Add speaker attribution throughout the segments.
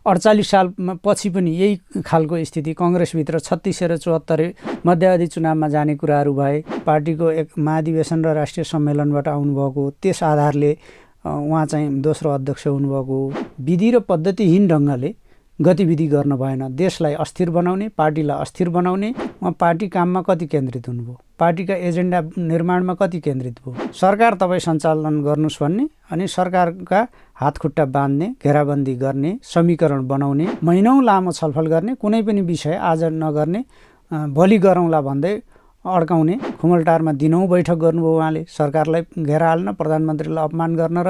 Speaker 1: 48 सालमा पछि पनि यही खालको स्थिति कङ्ग्रेसभित्र 36 र 74 मध्यावधि चुनावमा जाने कुराहरू भए। पार्टीको एक महाधिवेशन र राष्ट्रिय सम्मेलनबाट आउनुभएको, त्यस आधारले उहाँ चाहिँ दोस्रो अध्यक्ष हुनुभएको। विधि र पद्धतिहीन ढङ्गले गतिविधि गर्न भएन। देशलाई अस्थिर बनाउने, पार्टीलाई अस्थिर बनाउने। उहाँ पार्टी काममा कति केन्द्रित हुनुभयो, पार्टीका एजेन्डा निर्माणमा कति केन्द्रित भयो। सरकार तपाईँ सञ्चालन गर्नुहोस् भन्ने अनि सरकारका हातखुट्टा बाँध्ने, घेराबन्दी गर्ने, समीकरण बनाउने, महिनौँ लामो छलफल गर्ने, कुनै पनि विषय आज नगर्ने, भोलि गरौँला भन्दै अड्काउने। खुमलटारमा दिनौँ बैठक गर्नुभयो उहाँले, सरकारलाई घेरा हाल्न, प्रधानमन्त्रीलाई अपमान गर्न र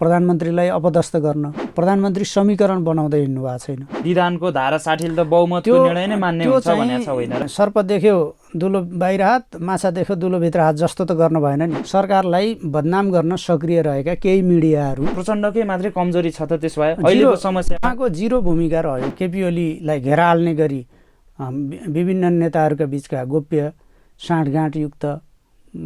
Speaker 1: प्रधानमन्त्रीलाई अपदस्थ गर्न। प्रधानमन्त्री समीकरण बनाउँदै हिँड्नु भएको छैन।
Speaker 2: विधानको धारा 60 त बहुमतको निर्णय नै मान्ने हुन्छ भनेको छ होइन र?
Speaker 1: सर्प देख्यो दुलो बाहिर हात, माछा देख्यो दुलो भित्र हात जस्तो त गर्न भएन नि। सरकारलाई बदनाम गर्न सक्रिय रहेका केही मिडियाहरू,
Speaker 2: प्रचण्डकै मात्रै कमजोरी छ त? त्यसो भए अहिलेको समस्या
Speaker 1: उहाँको जिरो भूमिका रह्यो। केपी ओलीलाई घेरा हाल्ने गरी विभिन्न नेताहरूका बिचका गोप्य साँठगाँठयुक्त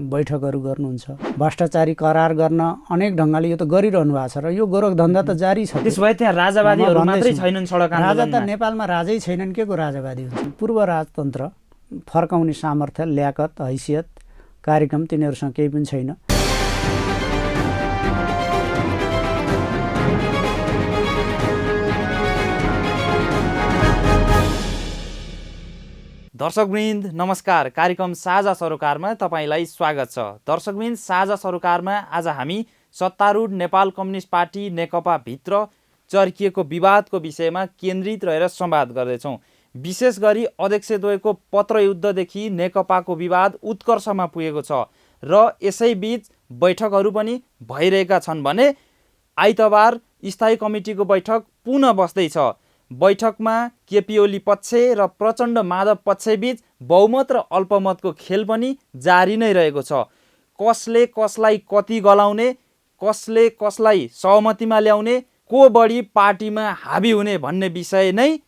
Speaker 1: बैठकहरू गर्नुहुन्छ। भ्रष्टाचारी करार गर्न अनेक ढङ्गले यो त गरिरहनु भएको छ र यो गोरखधन्दा त जारी छ।
Speaker 2: त्यसो भए त्यहाँ राजावादीहरू मात्रै छैनन् सडक आन्दोलनमा?
Speaker 1: राजा त नेपालमा राजै छैनन्, के को राजावादी हुन्छन्? पूर्व राजतन्त्र फर्काउने सामर्थ्य, ल्याकत, हैसियत, कार्यक्रम तिनीहरूसँग केही पनि छैन।
Speaker 2: दर्शकवृन्द नमस्कार। कार्यक्रम साझा सरोकारमा तपाईँलाई स्वागत छ। दर्शकवृन्द, साझा सरोकारमा आज हामी सत्तारूढ नेपाल कम्युनिस्ट पार्टी नेकपा भित्र चर्किएको विवादको विषयमा केन्द्रित रहेर संवाद गर्दैछौँ। विशेष गरी अध्यक्षद्वयको पत्रयुद्धदेखि नेकपाको विवाद उत्कर्षमा पुगेको छ र यसैबीच बैठकहरू पनि भइरहेका छन् भने आइतबार स्थायी कमिटीको बैठक पुनः बस्दैछ। बैठकमा केपी ओली पक्ष र प्रचण्ड माधव पक्षबीच बहुमत र अल्पमतको खेल पनि जारी नै रहेको छ। कसले कसलाई कति गलाउने, कसले कसलाई सहमतिमा ल्याउने, को बढी पार्टीमा हाबी हुने भन्ने विषय नै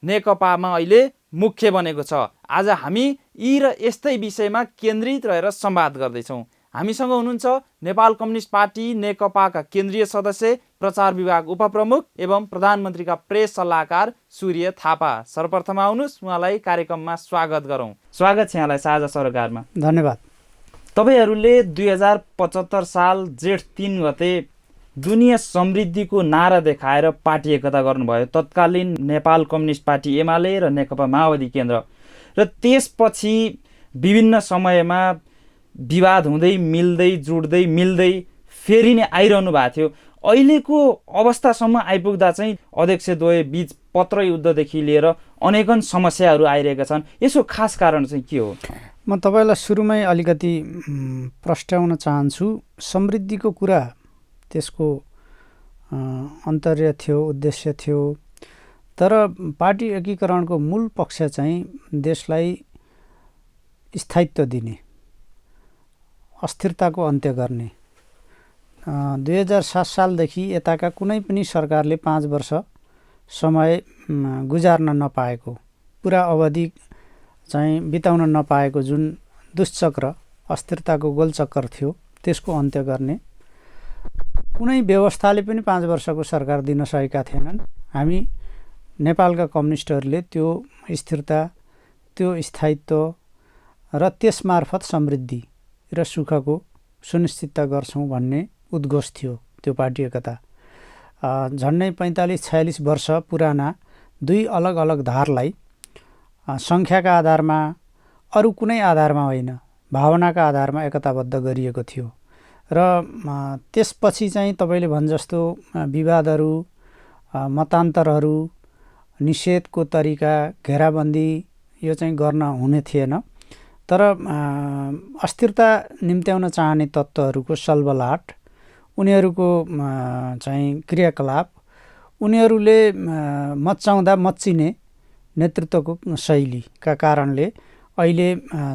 Speaker 2: नेकपामा अहिले मुख्य बनेको छ। आज हामी यी र यस्तै विषयमा केन्द्रित रहेर संवाद गर्दैछौँ। हामीसँग हुनुहुन्छ नेपाल कम्युनिस्ट पार्टी नेकपाका केन्द्रीय सदस्य, प्रचार विभाग उपप्रमुख एवं प्रधानमन्त्रीका प्रेस सल्लाहकार सूर्य थापा। सर्वप्रथम आउनुहोस्, उहाँलाई कार्यक्रममा स्वागत गरौँ। स्वागत छ यहाँलाई साझा सरोकारमा।
Speaker 1: धन्यवाद।
Speaker 2: तपाईँहरूले 2075 साल जेठ 3 गते दुनियाँ समृद्धिको नारा देखाएर पार्टी एकता गर्नुभयो। तत्कालीन नेपाल कम्युनिस्ट पार्टी एमाले र नेकपा माओवादी केन्द्र, र त्यसपछि विभिन्न समयमा विवाद हुँदै मिल्दै जुट्दै मिल्दै फेरि नै आइरहनु भएको थियो। अहिलेको अवस्थासम्म आइपुग्दा चाहिँ अध्यक्षद्वय बीच पत्रयुद्धदेखि लिएर अनेकन समस्याहरू आइरहेका छन्। यसो खास कारण चाहिँ के हो?
Speaker 1: म तपाईँलाई सुरुमै अलिकति प्रस्ट्याउन चाहन्छु। समृद्धिको कुरा त्यसको अन्तर्य थियो, उद्देश्य थियो, तर पार्टी एकीकरणको मूल पक्ष चाहिँ देशलाई स्थायित्व दिने, अस्थिरताको अन्त्य गर्ने। 2007 सालदेखि यताका कुनै पनि सरकारले 5 वर्ष समय गुजार्न नपाएको, पुरा अवधि चाहिँ बिताउन नपाएको जुन दुष्चक्र, अस्थिरताको गोलचक्कर थियो, त्यसको अन्त्य गर्ने। कुनै व्यवस्थाले पनि 5 वर्षको सरकार दिन सकेका थिएनन्। हामी नेपालका कम्युनिस्टहरूले त्यो स्थिरता, त्यो स्थायित्व र त्यसमार्फत समृद्धि र सुखको सुनिश्चितता गर्छौँ भन्ने उद्घोष थियो त्यो पार्टी एकता। झन्डै 45-46 वर्ष पुराना दुई अलग अलग धारलाई सङ्ख्याका आधारमा, अरू कुनै आधारमा होइन, भावनाका आधारमा एकताबद्ध गरिएको थियो। र त्यसपछि चाहिँ तपाईँले भने जस्तो विवादहरू, मतान्तरहरू, निषेधको तरिका, घेराबन्दी यो चाहिँ गर्न हुने थिएन। तर अस्थिरता निम्त्याउन चाहने तत्त्वहरूको सलबलाट, उनीहरूको चाहिँ क्रियाकलाप, उनीहरूले मच्चाउँदा मच्चिने नेतृत्वको शैलीका कारणले अहिले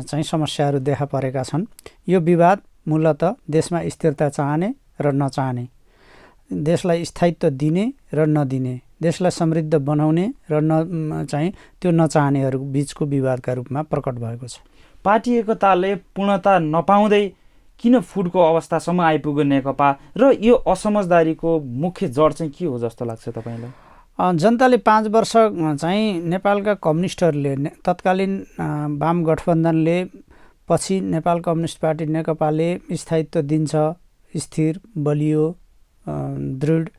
Speaker 1: चाहिँ समस्याहरू देखा परेका छन्। यो विवाद मूलतः देशमा स्थिरता चाहने र नचाहने, देशलाई स्थायित्व दिने र नदिने, देशलाई समृद्ध बनाउने र चाहिँ त्यो नचाहनेहरू बिचको विवादका रूपमा प्रकट भएको छ।
Speaker 2: पार्टी एकताले पूर्णता नपाउँदै किन फुटको अवस्थासम्म आइपुग्यो नेकपा, र यो असमझदारीको मुख्य जड चाहिँ के हो जस्तो लाग्छ तपाईँलाई?
Speaker 1: जनताले 5 वर्ष चाहिँ नेपालका कम्युनिस्टहरूले तत्कालीन वाम गठबन्धनले पछि नेपाल कम्युनिस्ट पार्टी नेकपाले स्थायित्व दिन्छ, स्थिर बलियो दृढ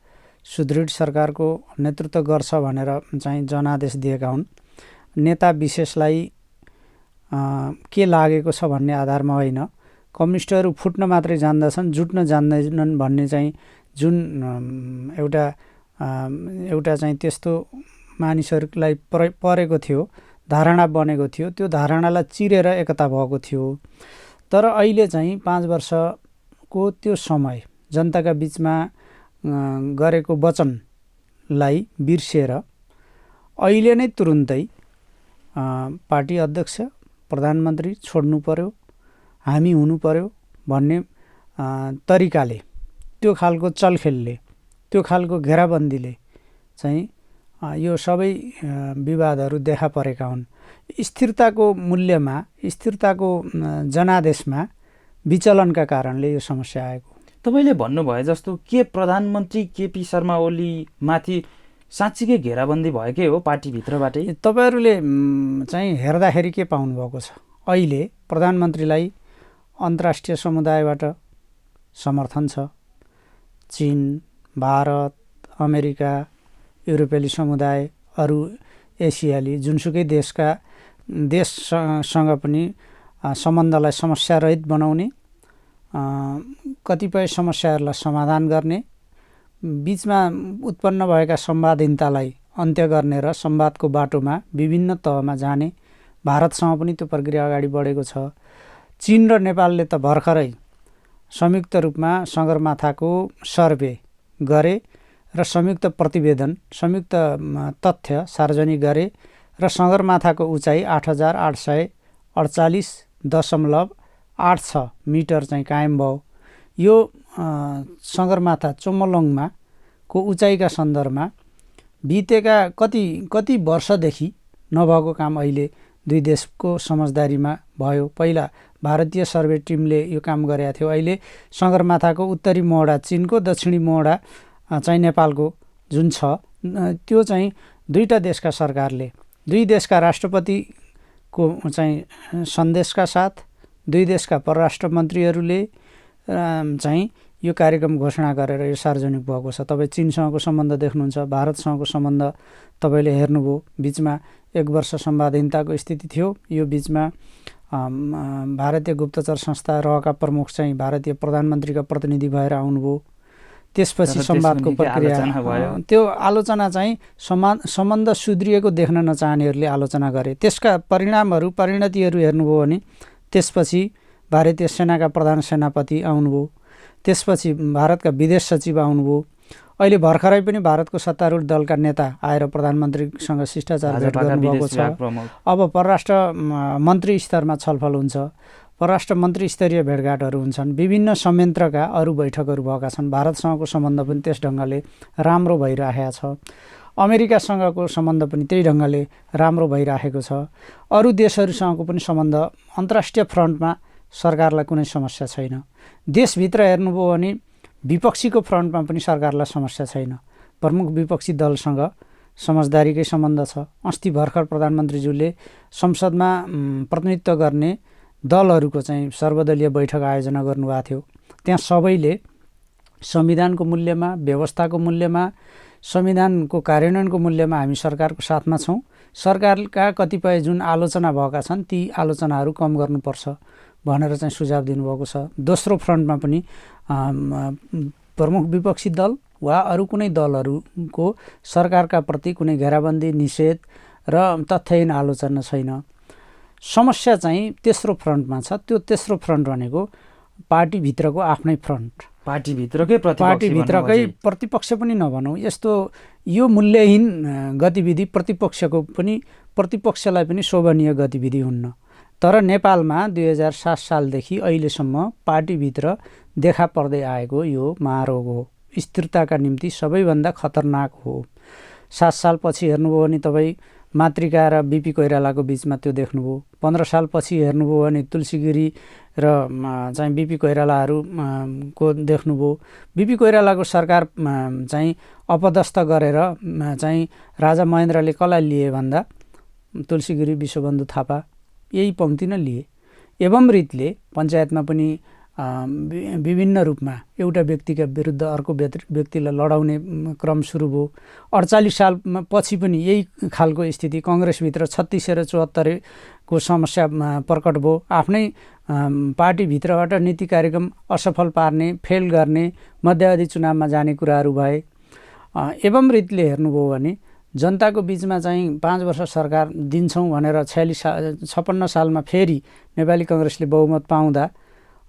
Speaker 1: सुदृढ सरकारको नेतृत्व गर्छ भनेर चाहिँ जनादेश दिएका हुन्। नेता विशेषलाई के लागेको छ भन्ने आधारमा होइन, कम्युनिस्टहरू फुट्न मात्रै जान्दछन्, जुट्न जान्दैनन् भन्ने चाहिँ जुन एउटा चाहिँ त्यस्तो मानिसहरूलाई परेको थियो, धारणा बनेको थियो, त्यो धारणालाई चिरेर एकता भएको थियो। तर अहिले चाहिँ 5 वर्षको त्यो समय जनताका बिचमा गरेको वचनलाई बिर्सिएर अहिले नै तुरुन्तै पार्टी अध्यक्ष प्रधानमन्त्री छोड्नु पर्यो, हामी हुनु पर्यो भन्ने तरिकाले, त्यो खालको चलखेलले, त्यो खालको घेराबन्दीले चाहिँ यो सबै विवादहरू देखा परेका हुन्। स्थिरताको मूल्यमा, स्थिरताको जनादेशमा विचलनका कारणले यो समस्या आएको।
Speaker 2: तपाईँले भन्नुभयो जस्तो के प्रधानमन्त्री केपी शर्मा ओली माथि साँच्चीकै घेराबन्दी भएकै हो पार्टीभित्रबाटै?
Speaker 1: तपाईँहरूले चाहिँ हेर्दाखेरि के पाउनुभएको छ? अहिले प्रधानमन्त्रीलाई अन्तर्राष्ट्रिय समुदायबाट समर्थन छ। चीन, भारत, अमेरिका, युरोपेली समुदाय, अरू एसियाली जुनसुकै देशसँग पनि सम्बन्धलाई समस्यारहित बनाउने, कतिपय समस्याहरूलाई समाधान गर्ने, बिचमा उत्पन्न भएका संवादहीनतालाई अन्त्य गर्ने र संवादको बाटोमा विभिन्न तहमा जाने, भारतसँग पनि त्यो प्रक्रिया अगाडि बढेको छ। चीन र नेपालले त भर्खरै संयुक्त रूपमा सगरमाथाको सर्वे गरे र संयुक्त प्रतिवेदन, संयुक्त तथ्य सार्वजनिक गरे र सगरमाथाको उचाइ 8848.86 मिटर चाहिँ कायम भयो। यो सगरमाथा चोमलङमा को उचाइका सन्दर्भमा बितेका कति वर्षदेखि नभएको काम अहिले दुई देशको समझदारीमा भयो। पहिला भारतीय सर्वे टिमले यो काम गरेका थियो, अहिले सगरमाथाको उत्तरी मोहडा चीनको, दक्षिणी मोहडा चाहिँ नेपालको जुन छ, त्यो चाहिँ दुईटा देशका सरकारले, दुई देशका राष्ट्रपतिको चाहिँ सन्देशका साथ दुई देशका परराष्ट्र मन्त्रीहरूले चाहिँ यो कार्यक्रम घोषणा गरेर यो सार्वजनिक भएको छ। तपाईँ चीनसँगको सम्बन्ध देख्नुहुन्छ, भारतसँगको सम्बन्ध तपाईँले हेर्नुभयो, बिचमा 1 वर्ष संवादहीनताको स्थिति थियो। यो बिचमा भारतीय गुप्तचर संस्था रहका प्रमुख चाहिँ भारतीय प्रधानमन्त्रीका प्रतिनिधि भएर आउनुभयो। त्यसपछि संवादको प्रक्रिया, त्यो आलोचना चाहिँ सम्बन्ध सुध्रिएको देख्न नचाहनेहरूले आलोचना गरे। त्यसका परिणतिहरू हेर्नुभयो भने त्यसपछि भारतीय सेनाका प्रधान सेनापति आउनुभयो, त्यसपछि भारतका विदेश सचिव आउनुभयो। अहिले भर्खरै पनि भारतको सत्तारूढ दलका नेता आएर प्रधानमन्त्रीसँग शिष्टाचार भेट गर्नुभएको छ। अब परराष्ट्र मन्त्री स्तरमा छलफल हुन्छ, परराष्ट्र मन्त्री स्तरीय भेटघाटहरू हुन्छन्, विभिन्न संयन्त्रका अरू बैठकहरू भएका छन्। भारतसँगको सम्बन्ध पनि त्यस ढङ्गले राम्रो भइरहेको छ। अमेरिकासँगको सम्बन्ध पनि त्यही ढङ्गले राम्रो भइरहेको छ। अरू देशहरूसँगको पनि सम्बन्ध अन्तर्राष्ट्रिय फ्रन्टमा सरकारलाई कुनै समस्या छैन। देशभित्र हेर्नुभयो भने विपक्षीको फ्रन्टमा पनि सरकारलाई समस्या छैन। प्रमुख विपक्षी दलसँग समझदारीकै सम्बन्ध छ। अस्ति भर्खर प्रधानमन्त्रीज्यूले संसदमा प्रतिनिधित्व गर्ने दलहरूको चाहिँ सर्वदलीय बैठक आयोजना गर्नुभएको थियो। त्यहाँ सबैले संविधानको मूल्यमा, व्यवस्थाको मूल्यमा, संविधानको कार्यान्वयनको मूल्यमा हामी सरकारको साथमा छौँ, सरकारका कतिपय जुन आलोचना भएका छन् ती आलोचनाहरू कम गर्नुपर्छ भनेर चाहिँ सुझाव दिनुभएको छ। दोस्रो फ्रन्टमा पनि प्रमुख विपक्षी दल वा अरू कुनै दलहरूको सरकारका प्रति कुनै घेराबन्दी, निषेध र तथ्यहीन आलोचना छैन। समस्या चाहिँ तेस्रो फ्रन्टमा छ। त्यो तेस्रो फ्रन्ट भनेको पार्टीभित्रको आफ्नै फ्रन्ट,
Speaker 2: पार्टीभित्रकै
Speaker 1: प्रतिपक्ष पनि नभनौँ, यस्तो यो मूल्यहीन गतिविधि प्रतिपक्षलाई पनि शोभनीय गतिविधि हुन्न। तर नेपालमा 2007 सालदेखि अहिलेसम्म पार्टीभित्र देखा पर्दै आएको यो महारोग हो, स्थिरताका निम्ति सबैभन्दा खतरनाक हो। 7 सालपछि हेर्नुभयो भने तपाईँ मातृका र बिपी कोइरालाको बिचमा त्यो देख्नुभयो। 15 सालपछि हेर्नुभयो भने तुलसी गिरी र चाहिँ बिपी कोइरालाहरू को देख्नुभयो। बिपी कोइरालाको सरकार चाहिँ अपदस्थ गरेर चाहिँ राजा महेन्द्रले कसलाई लिए भन्दा तुलसी गिरी, विश्वबन्धु थापा यही पङ्क्ति नै लिए। एवं रीतले पञ्चायतमा पनि विभिन्न रूपमा एउटा व्यक्तिका विरुद्ध अर्को व्यक्तिलाई लडाउने क्रम सुरु भयो। 48 सालपछि पनि यही खालको स्थिति कङ्ग्रेसभित्र 36 र 74 को समस्या प्रकट भयो। आफ्नै पार्टीभित्रबाट नीति कार्यक्रम असफल पार्ने, फेल गर्ने, मध्यावधि चुनावमा जाने कुराहरू भए। एवं रीतले हेर्नुभयो भने जनताको बिचमा चाहिँ 5 वर्ष सरकार दिन्छौँ भनेर 56 सालमा फेरि नेपाली कङ्ग्रेसले बहुमत पाउँदा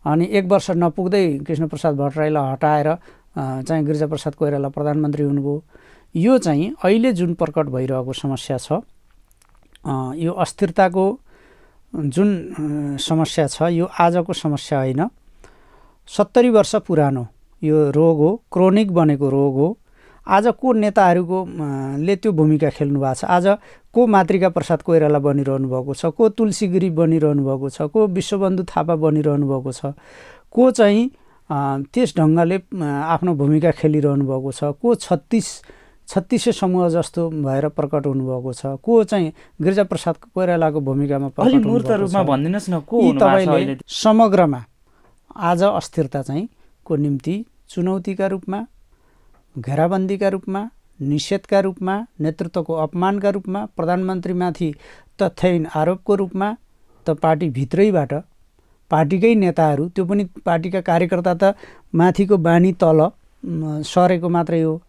Speaker 1: अनि 1 वर्ष नपुग्दै कृष्णप्रसाद भट्टराईलाई हटाएर चाहिँ गिरिजाप्रसाद कोइराला प्रधानमन्त्री हुनुभयो। यो चाहिँ अहिले जुन प्रकट भइरहेको समस्या छ, यो अस्थिरताको जुन समस्या छ, यो आजको समस्या होइन। 70 वर्ष पुरानो यो रोग हो, क्रोनिक बनेको रोग हो। आज को नेताहरूको ले त्यो भूमिका खेल्नु भएको छ। आज को मातृका प्रसाद कोइराला बनिरहनु भएको छ, को तुलसी गिरी बनिरहनु भएको छ, को विश्वबन्धु थापा बनिरहनु भएको छ, को चाहिँ त्यस ढङ्गले आफ्नो भूमिका खेलिरहनु भएको छ, को 36 समूह जस्तो भएर प्रकट हुनुभएको छ, को चाहिँ गिरिजाप्रसाद कोइरालाको भूमिकामा प्रकट
Speaker 2: मूर्त रूपमा भनिदिनुहोस् न को
Speaker 1: तपाईँले समग्रमा आज अस्थिरता चाहिँ को निम्ति चुनौतीका रूपमा, घेराबन्दीका रूपमा, निषेधका रूपमा, नेतृत्वको अपमानका रूपमा, प्रधानमन्त्रीमाथि तथ्यहीन आरोपको रूपमा त पार्टीभित्रैबाट पार्टीकै नेताहरू, त्यो पनि पार्टीका कार्यकर्ता त माथिको बानी तल सरेको मात्रै हो,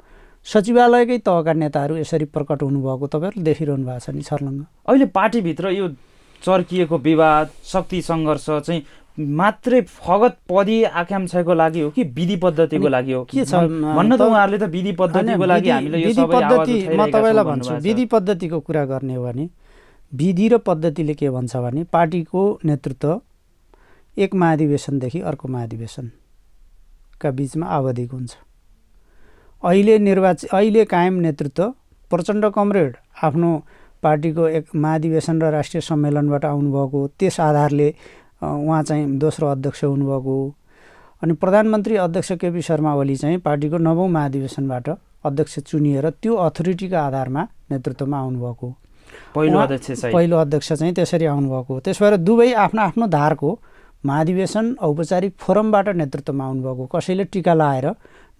Speaker 1: सचिवालयकै तहका नेताहरू यसरी प्रकट हुनुभएको तपाईँहरूले देखिरहनु भएको छ नि छर्लङ्ग।
Speaker 2: अहिले पार्टीभित्र यो चर्किएको विवाद, शक्ति सङ्घर्ष चाहिँ मात्रै फगत पदी आकाङ्क्षाको लागि हो कि विधि पद्धतिको लागि हो?
Speaker 1: के छ
Speaker 2: भन्न त उहाँहरूले त विधि पद्धतिको लागि हामीले यो सबै आवाज उठाइरहेका छौँ।
Speaker 1: म तपाईँलाई भन्छु, विधि पद्धतिको कुरा गर्ने हो भने विधि र पद्धतिले के भन्छ भने पार्टीको नेतृत्व एक महाधिवेशनदेखि अर्को महाधिवेशनका बिचमा आवधिक हुन्छ। अहिले कायम नेतृत्व प्रचण्ड कमरेड आफ्नो पार्टीको एक महाधिवेशन र राष्ट्रिय सम्मेलनबाट आउनुभएको, त्यस आधारले उहाँ चाहिँ दोस्रो अध्यक्ष हुनुभएको। अनि प्रधानमन्त्री अध्यक्ष केपी शर्मा ओली चाहिँ पार्टीको 9औं महाधिवेशनबाट अध्यक्ष चुनिएर त्यो अथोरिटीको आधारमा नेतृत्वमा आउनुभएको पहिलो अध्यक्ष चाहिँ त्यसरी आउनुभएको। त्यस भएर दुवै आफ्नो आफ्नो धारको महाधिवेशन औपचारिक फोरमबाट नेतृत्वमा आउनुभएको। कसैले टिका लाएर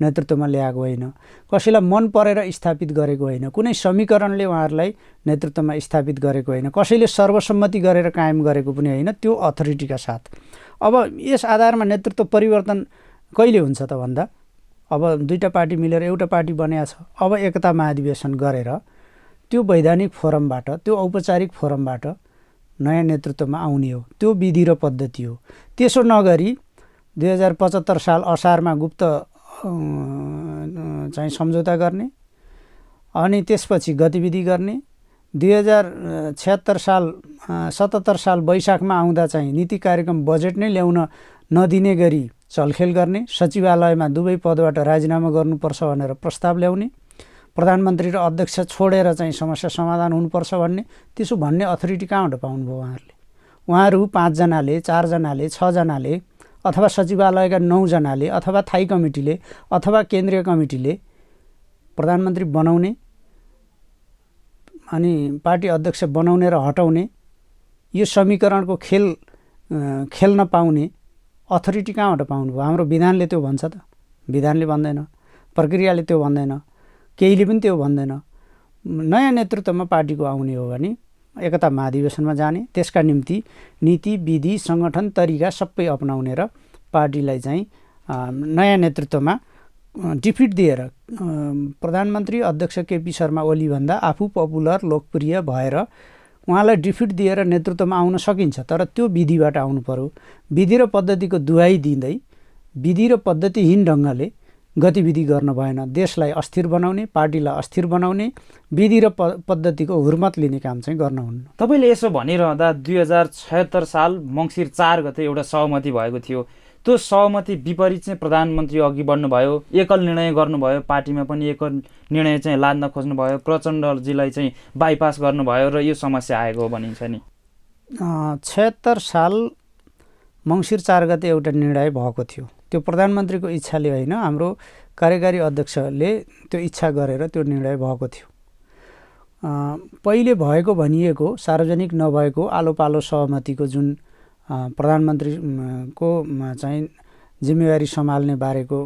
Speaker 1: नेतृत्वमा ल्याएको होइन, कसैलाई मन परेर स्थापित गरेको होइन, कुनै समीकरणले उहाँहरूलाई नेतृत्वमा स्थापित गरेको होइन, कसैले सर्वसम्मति गरेर कायम गरेको पनि होइन। त्यो अथोरिटीका साथ अब यस आधारमा नेतृत्व परिवर्तन कहिले हुन्छ त भन्दा अब दुईटा पार्टी मिलेर एउटा पार्टी बनेको छ। अब एकता महाधिवेशन गरेर त्यो वैधानिक फोरमबाट, त्यो औपचारिक फोरमबाट नयाँ नेतृत्वमा आउने हो। त्यो विधि र पद्धति हो। त्यसो नगरी 2075 साल असारमा गुप्त चाहिँ सम्झौता गर्ने अनि त्यसपछि गतिविधि गर्ने, 2076 साल 77 साल वैशाखमा आउँदा चाहिँ नीति कार्यक्रम बजेट नै ल्याउन नदिने गरी चलखेल गर्ने, सचिवालयमा दुवै पदबाट राजीनामा गर्नुपर्छ भनेर प्रस्ताव ल्याउने, प्रधानमन्त्री र अध्यक्ष छोडेर चाहिँ समस्या समाधान हुनुपर्छ भन्ने, त्यसो भन्ने अथोरिटी कहाँबाट पाउनुभयो उहाँहरूले? उहाँहरू 5 जनाले, 4 जनाले, 6 जनाले अथवा सचिवालयका 9 जनाले अथवा थाई कमिटीले अथवा केन्द्रीय कमिटीले प्रधानमन्त्री बनाउने अनि पार्टी अध्यक्ष बनाउने र हटाउने यो समीकरणको खेल्न पाउने अथोरिटी कहाँबाट पाउनुभयो? हाम्रो विधानले त्यो भन्छ त? विधानले भन्दैन, प्रक्रियाले त्यो भन्दैन, केहीले पनि त्यो भन्दैन। नयाँ नेतृत्वमा पार्टीको आउने हो भने एकता महाधिवेशनमा जाने, त्यसका निम्ति नीति, विधि, सङ्गठन, तरिका सबै अपनाउने र पार्टीलाई चाहिँ नयाँ नेतृत्वमा डिफिट दिएर प्रधानमन्त्री अध्यक्ष केपी शर्मा ओलीभन्दा आफू पपुलर, लोकप्रिय भएर उहाँलाई डिफिट दिएर नेतृत्वमा आउन सकिन्छ। तर त्यो विधिबाट आउनु पर्यो। विधि र पद्धतिको दुहाई दिँदै विधि र पद्धतिहीन ढङ्गले गतिविधि गर्न भएन। देशलाई अस्थिर बनाउने, पार्टीलाई अस्थिर बनाउने, विधि र पद्धतिको हुर्मत लिने काम चाहिँ गर्न हुन्न।
Speaker 2: तपाईँले यसो भनिरहँदा 2076 साल मङ्सिर 4 गते एउटा सहमति भएको थियो। त्यो सहमति विपरीत चाहिँ प्रधानमन्त्री अघि बढ्नुभयो, एकल निर्णय गर्नुभयो, पार्टीमा पनि एकल निर्णय चाहिँ लाद्न खोज्नुभयो, प्रचण्डजीलाई चाहिँ बाइपास गर्नुभयो र यो समस्या आएको भनिन्छ नि।
Speaker 1: 76 साल मङ्सिर 4 गते एउटा निर्णय भएको थियो। त्यो प्रधानमन्त्रीको इच्छाले होइन, हाम्रो कार्यकारी अध्यक्षले त्यो इच्छा गरेर त्यो निर्णय भएको थियो। पहिले भएको भनिएको सार्वजनिक नभएको आलो पालो सहमतिको जुन प्रधानमन्त्रीको चाहिँ जिम्मेवारी सम्हाल्ने बारेको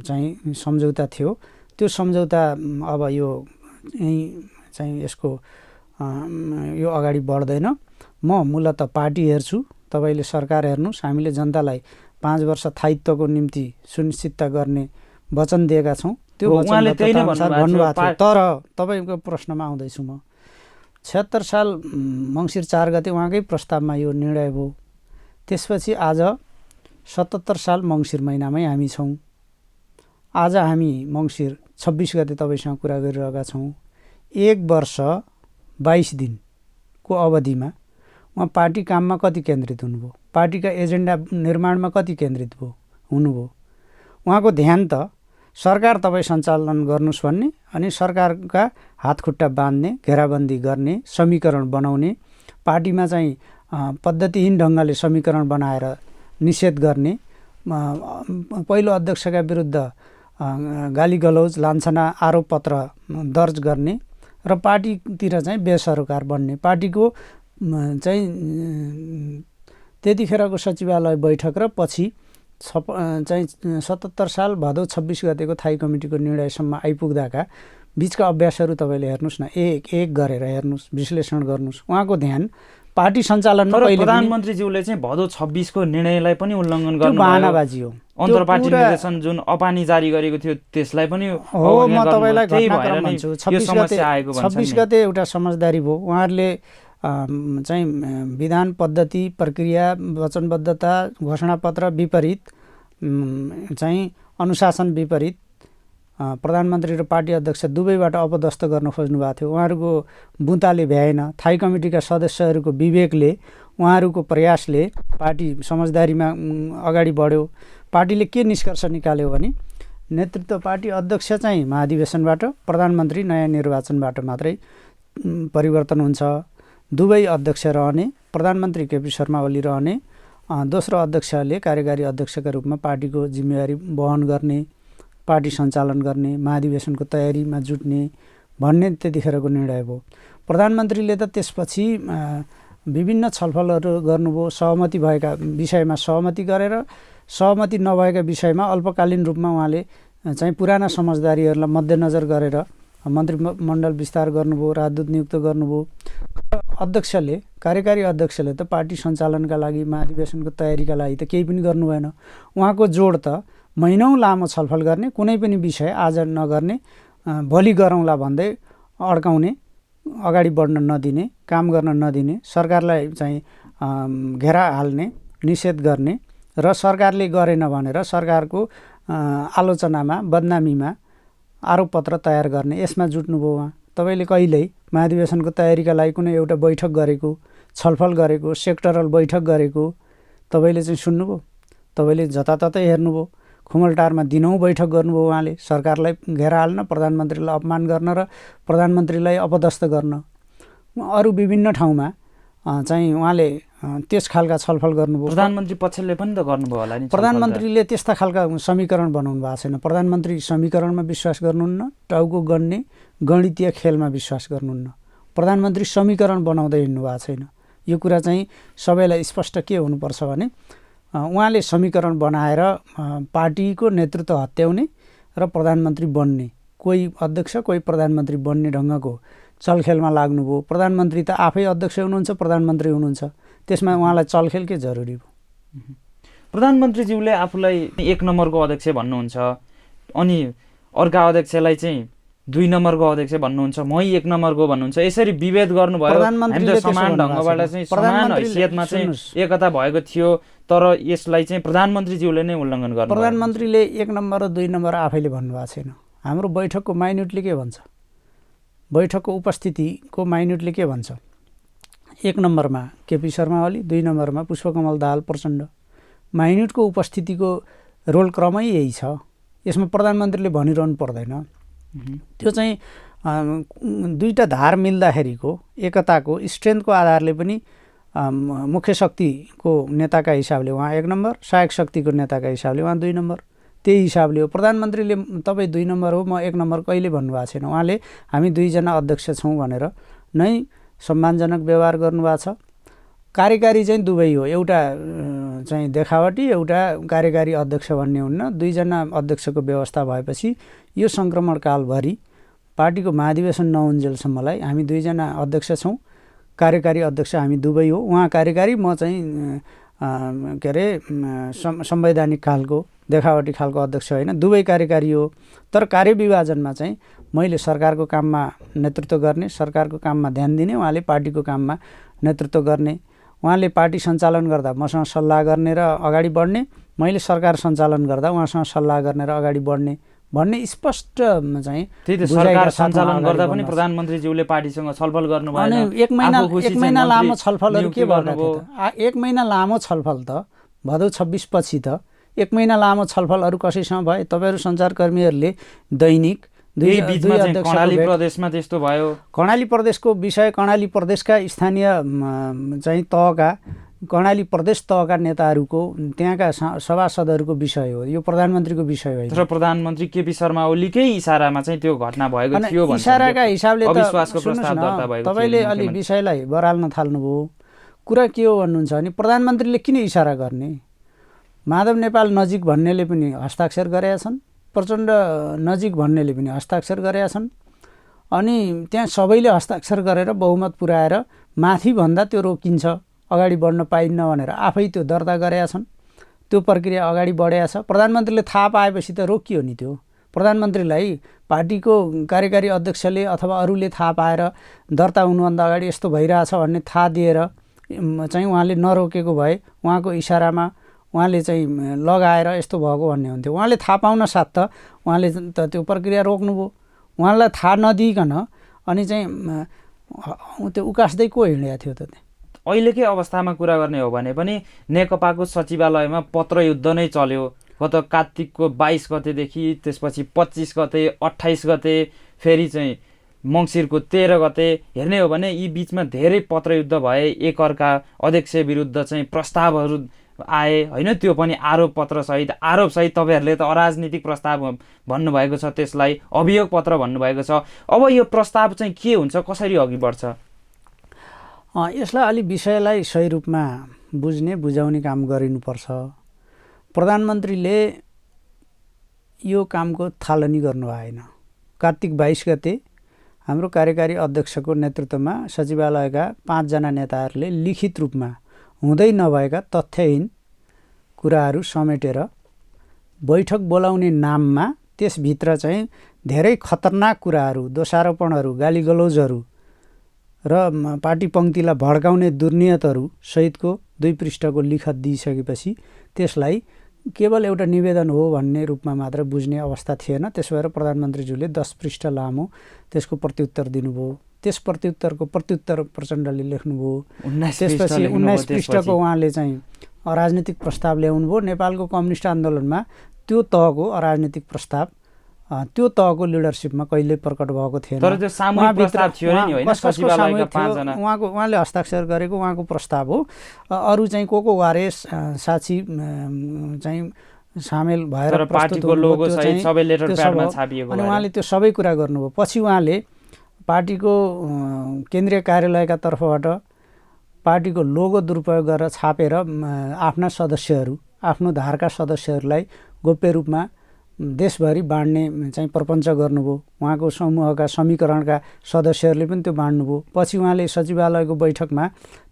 Speaker 1: चाहिँ सम्झौता थियो, त्यो सम्झौता अब यो चाहिँ यसको यो अगाडि बढ्दैन। म मूलत पार्टी हेर्छु, तपाईँले सरकार हेर्नुहोस्। हामीले जनतालाई 5 वर्ष स्थायित्वको निम्ति सुनिश्चितता गर्ने वचन दिएका छौँ। त्यो भन्नुभएको थियो। तर तपाईँको प्रश्नमा आउँदैछु म। 76 साल मङ्सिर 4 गते उहाँकै प्रस्तावमा यो निर्णय भयो। त्यसपछि आज 77 साल मङ्सिर महिनामै हामी छौँ। आज हामी मङ्सिर 26 गते तपाईँसँग कुरा गरिरहेका छौँ। 1 वर्ष 22 दिनको अवधिमा उहाँ पार्टी काममा कति केन्द्रित हुनुभयो, पार्टीका एजेन्डा निर्माणमा कति केन्द्रित हुनुभयो। उहाँको ध्यान त सरकार तपाईँ सञ्चालन गर्नुहोस् भन्ने, अनि सरकारका हातखुट्टा बाँध्ने, घेराबन्दी गर्ने, समीकरण बनाउने, पार्टीमा चाहिँ पद्धतिहीन ढङ्गले समीकरण बनाएर निषेध गर्ने, पहिलो अध्यक्षका विरुद्ध गाली गलौज, लान्छना, आरोप पत्र दर्ज गर्ने र पार्टीतिर चाहिँ बेसरोकार बन्ने। पार्टीको चाहिँ त्यतिखेरको सचिवालय बैठक र पछि चाहिँ 77 साल भदौ 26 गतेको थाई कमिटीको निर्णयसम्म आइपुग्दाका बिचका अभ्यासहरू तपाईँले हेर्नुहोस् न, एक गरेर हेर्नुहोस्, विश्लेषण गर्नुहोस्। उहाँको ध्यान पार्टी सञ्चालनमा
Speaker 2: प्रधानमन्त्रीज्यूले चाहिँ भदौ 26 को निर्णयलाई पनि उल्लङ्घन गर्नु
Speaker 1: बहानाबाजी हो।
Speaker 2: अन्तर्पार्टी निर्देशन जुन अपानी जारी गरेको थियो त्यसलाई पनि
Speaker 1: हो। म तपाईँलाई घटनाक्रम भन्छु। 26 गते एउटा समझदारी भयो। उहाँहरूले चाहिँ विधान पद्धति प्रक्रिया वचनबद्धता घोषणापत्र विपरीत चाहिँ अनुशासन विपरीत प्रधानमन्त्री र पार्टी अध्यक्ष दुवैबाट अपदस्थ गर्न खोज्नु भएको थियो। उहाँहरूको बुँताले भ्याएन। थाई कमिटीका सदस्यहरूको विवेकले, उहाँहरूको प्रयासले पार्टी समझदारीमा अगाडि बढ्यो। पार्टीले के निष्कर्ष निकाल्यो भने नेतृत्व पार्टी अध्यक्ष चाहिँ महाधिवेशनबाट, प्रधानमन्त्री नयाँ निर्वाचनबाट मात्रै परिवर्तन हुन्छ। दुवै अध्यक्ष रहने, प्रधानमन्त्री केपी शर्मा ओली रहने, दोस्रो अध्यक्षले कार्यकारी अध्यक्षका रूपमा पार्टीको जिम्मेवारी वहन गर्ने, पार्टी सञ्चालन गर्ने, महाधिवेशनको तयारीमा जुट्ने भन्ने त्यतिखेरको निर्णय भयो। प्रधानमन्त्रीले त त्यसपछि विभिन्न छलफलहरू गर्नुभयो। सहमति भएका विषयमा सहमति गरेर, सहमति नभएका विषयमा अल्पकालीन रूपमा उहाँले चाहिँ पुराना समझदारीहरूलाई मध्यनजर गरेर मन्त्रीमण्डल विस्तार गर्नुभयो, राजदूत नियुक्त गर्नुभयो। अध्यक्षले, कार्यकारी अध्यक्षले त पार्टी सञ्चालनका लागि, महाधिवेशनको तयारीका लागि त केही पनि गर्नु भएन। उहाँको जोड त महिनौँ लामो छलफल गर्ने, कुनै पनि विषय आज नगर्ने, भोलि गरौँला भन्दै अड्काउने, अगाडि बढ्न नदिने, काम गर्न नदिने, सरकारलाई चाहिँ घेरा हाल्ने, निषेध गर्ने र सरकारले गरेन भनेर सरकारको आलोचनामा, बदनामीमा आरोपपत्र तयार गर्ने, यसमा जुट्नुभयो उहाँ। तपाईँले कहिल्यै महाधिवेशनको तयारीका लागि कुनै एउटा बैठक गरेको, छलफल गरेको, सेक्टरल बैठक गरेको तपाईँले चाहिँ सुन्नुभयो? तपाईँले जताततै हेर्नुभयो। खुमलटारमा दिनौँ बैठक गर्नुभयो उहाँले, सरकारलाई घेरा हाल्न, प्रधानमन्त्रीलाई अपमान गर्न र प्रधानमन्त्रीलाई अपदस्थ गर्न। अरू विभिन्न ठाउँमा चाहिँ उहाँले त्यस खालका छलफल गर्नुभयो।
Speaker 2: प्रधानमन्त्री पक्षले पनि त गर्नुभयो होला नि।
Speaker 1: प्रधानमन्त्रीले त्यस्ता खालका समीकरण बनाउनु भएको छैन। प्रधानमन्त्री समीकरणमा विश्वास गर्नुहुन्न, टाउको गन्ने गणितीय खेलमा विश्वास गर्नुहुन्न। प्रधानमन्त्री समीकरण बनाउँदै हिँड्नु भएको छैन। यो कुरा चाहिँ सबैलाई स्पष्ट के हुनुपर्छ भने उहाँले समीकरण बनाएर पार्टीको नेतृत्व हत्याउने र प्रधानमन्त्री बन्ने, कोही अध्यक्ष कोही प्रधानमन्त्री बन्ने ढङ्गको चलखेलमा लाग्नुभयो। प्रधानमन्त्री त आफै अध्यक्ष हुनुहुन्छ, प्रधानमन्त्री हुनुहुन्छ, त्यसमा उहाँलाई चलखेल के जरुरी भयो?
Speaker 2: प्रधानमन्त्रीज्यूले आफूलाई 1 नम्बरको अध्यक्ष भन्नुहुन्छ, अनि अर्का अध्यक्षलाई चाहिँ 2 नम्बरको अध्यक्ष भन्नुहुन्छ, मै 1 नम्बरको भन्नुहुन्छ। यसरी विभेद गर्नुभयो।
Speaker 1: प्रधानमन्त्रीले
Speaker 2: समान ढङ्गबाट चाहिँ समान हैसियतमा चाहिँ एकता भएको थियो, तर यसलाई चाहिँ प्रधानमन्त्रीज्यूले नै उल्लङ्घन गर्नु।
Speaker 1: प्रधानमन्त्रीले 1 नम्बर र 2 नम्बर आफैले भन्नुभएको छैन। हाम्रो बैठकको माइन्युटले के भन्छ? बैठकको उपस्थितिको माइन्युटले के भन्छ? 1 नम्बरमा केपी शर्मा ओली, 2 नम्बरमा पुष्पकमल दाहाल प्रचण्ड, माइन्युटको उपस्थितिको रोल क्रमै यही छ। यसमा प्रधानमन्त्रीले भनिरहनु पर्दैन। त्यो चाहिँ दुईटा धार मिल्दाखेरिको एकताको स्ट्रेन्थको आधारले पनि मुख्य शक्तिको नेताका हिसाबले उहाँ 1 नम्बर, सहायक शक्तिको नेताका हिसाबले उहाँ 2 नम्बर। त्यही हिसाबले हो। प्रधानमन्त्रीले तपाईँ 2 नम्बर हो, म 1 नम्बर कहिले भन्नुभएको छैन। उहाँले हामी 2 जना अध्यक्ष छौँ भनेर नै सम्मानजनक व्यवहार गर्नुभएको छ। कार्यकारी चाहिँ दुवै हो, एउटा चाहिँ देखावटी, एउटा कार्यकारी अध्यक्ष भन्ने हुन्न। 2 जना अध्यक्षको व्यवस्था भएपछि यो सङ्क्रमणकालभरि पार्टीको महाधिवेशन नहुन्जेलसम्मलाई हामी 2 जना अध्यक्ष छौँ, कार्यकारी अध्यक्ष हामी दुवै हो। उहाँ कार्यकारी, म चाहिँ के अरे संवैधानिक खालको देखावटी खालको अध्यक्ष होइन, दुवै कार्यकारी हो। तर कार्यविभाजनमा चाहिँ मैले सरकारको काममा नेतृत्व गर्ने, सरकारको काममा ध्यान दिने, उहाँले पार्टीको काममा नेतृत्व गर्ने। उहाँले पार्टी सञ्चालन गर्दा मसँग सल्लाह गर्ने र अगाडि बढ्ने, मैले सरकार सञ्चालन गर्दा उहाँसँग सल्लाह गर्ने र अगाडि बढ्ने भन्ने स्पष्ट चाहिँ
Speaker 2: त्यही त। सरकार सञ्चालन गर्दा पनि प्रधानमन्त्रीज्यूले पार्टीसँग छलफल गर्नुभयो।
Speaker 1: अनि 1 महिना लामो छलफलहरू के भएका थिए त? 1 महिना लामो छलफल त भदौ 26 पछि त 1 महिना लामो छलफलहरू कसैसँग भए? तपाईँहरू सञ्चारकर्मीहरूले दैनिक
Speaker 2: कर्णाली प्रदेशमा त्यस्तो भयो।
Speaker 1: कर्णाली प्रदेशको विषय कर्णाली प्रदेशका स्थानीय चाहिँ तहका कर्णाली प्रदेश तहका नेताहरूको त्यहाँका सभासदहरूको विषय हो, यो प्रधानमन्त्रीको विषय होइन।
Speaker 2: तर प्रधानमन्त्री केपी शर्मा ओलीकै इसारामा चाहिँ त्यो घटना भएको थियो भन्छ।
Speaker 1: इसाराका हिसाबले त
Speaker 2: अविश्वासको प्रस्ताव दर्ता भएको थियो।
Speaker 1: तपाईँले अलि विषयलाई बराल्न थाल्नुभयो। कुरा के हो भन्नुहुन्छ भने प्रधानमन्त्रीले किन इसारा गर्ने? माधव नेपाल नजिक भन्नेले पनि हस्ताक्षर गरेका छन्, प्रचण्ड नजिक भन्नेले पनि हस्ताक्षर गरेका छन्। अनि त्यहाँ सबैले हस्ताक्षर गरेर बहुमत पुर्याएर माथि भन्दा त्यो रोकिन्छ, अगाडि बढ्न पाइन्न भनेर आफै त्यो दर्ता गरेका छन्। त्यो प्रक्रिया अगाडि बढेको छ। प्रधानमन्त्रीले थाहा पाएपछि त रोकियो नि त्यो। प्रधानमन्त्रीलाई पार्टीको कार्यकारी अध्यक्षले अथवा अरूले थाहा पाएर दर्ता हुनुभन्दा अगाडि यस्तो भइरहेछ भन्ने थाहा दिएर चाहिँ उहाँले नरोकेको भए उहाँको इसारामा उहाँले चाहिँ लगाएर यस्तो भएको भन्ने हुन्थ्यो। उहाँले थाहा पाउन साथ त उहाँले त त्यो प्रक्रिया रोक्नुभयो। उहाँलाई थाहा नदिइकन अनि चाहिँ त्यो उकास्दै को हिँडेको थियो त?
Speaker 2: अहिलेकै अवस्थामा कुरा गर्ने हो भने पनि नेकपाको सचिवालयमा पत्रयुद्ध नै चल्यो। गत कार्तिकको 22 गतेदेखि, त्यसपछि 25 गते, 28 गते, फेरि चाहिँ मङ्सिरको 13 गते हेर्ने हो भने यी बिचमा धेरै पत्रयुद्ध भए। एकअर्का अध्यक्ष विरुद्ध चाहिँ प्रस्तावहरू आए होइन, त्यो पनि आरोप पत्रसहित। आरोपसहित तपाईँहरूले त अराजनीतिक प्रस्ताव भन्नुभएको छ, त्यसलाई अभियोग पत्र भन्नुभएको छ। अब यो प्रस्ताव चाहिँ के हुन्छ, कसरी अघि बढ्छ?
Speaker 1: यसलाई अलि विषयलाई सही रूपमा बुझ्ने बुझाउने काम गरिनुपर्छ। प्रधानमन्त्रीले यो कामको थालनी गर्नु भएन। कार्तिक 22 गते हाम्रो कार्यकारी अध्यक्षको नेतृत्वमा सचिवालयका 5 जना नेताहरूले लिखित रूपमा हुँदै नभएका तथ्यहीन कुराहरू समेटेर बैठक बोलाउने नाममा त्यसभित्र चाहिँ धेरै खतरनाक कुराहरू, दोषारोपणहरू, गालीगलौजहरू र पार्टी पङ्क्तिलाई भड्काउने दुर्नियतहरू सहितको 2 पृष्ठको लिखत दिइसकेपछि त्यसलाई केवल एउटा निवेदन हो भन्ने रूपमा मात्र बुझ्ने अवस्था थिएन। त्यसो भएर प्रधानमन्त्रीज्यूले 10 पृष्ठ लामो त्यसको प्रत्युत्तर दिनुभयो। त्यस प्रत्युत्तरको प्रत्युत्तर प्रचण्डले लेख्नुभयो। त्यसपछि 19 पृष्ठको उहाँले चाहिँ अराजनीतिक प्रस्ताव ल्याउनुभयो। नेपालको कम्युनिस्ट आन्दोलनमा त्यो तहको अराजनीतिक प्रस्ताव त्यो तहको लिडरसिपमा कहिले प्रकट भएको थिएन।
Speaker 2: तर त्यो सामूहिक प्रस्ताव थियो नि होइन, सचिवालयका 5 जना
Speaker 1: उहाँले हस्ताक्षर गरेको उहाँको प्रस्ताव हो। अरू चाहिँ को वारेस साक्षी चाहिँ सामेल भएर
Speaker 2: पार्टीको लोगो सहित सबै लेटर प्याडमा छापिएको
Speaker 1: अनि उहाँले त्यो सबै कुरा गर्नुभयो। पछि उहाँले पार्टीको केन्द्रीय कार्यालयका तर्फबाट पार्टीको लोगो दुरुपयोग गरेर छापेर आफ्ना सदस्यहरू, आफ्नो धारका सदस्यहरूलाई गोप्य रूपमा देशभरि बाँड्ने चाहिँ प्रपञ्च गर्नुभयो। उहाँको समूहका समीकरणका सदस्यहरूले पनि त्यो बाँड्नुभयो। पछि उहाँले सचिवालयको बैठकमा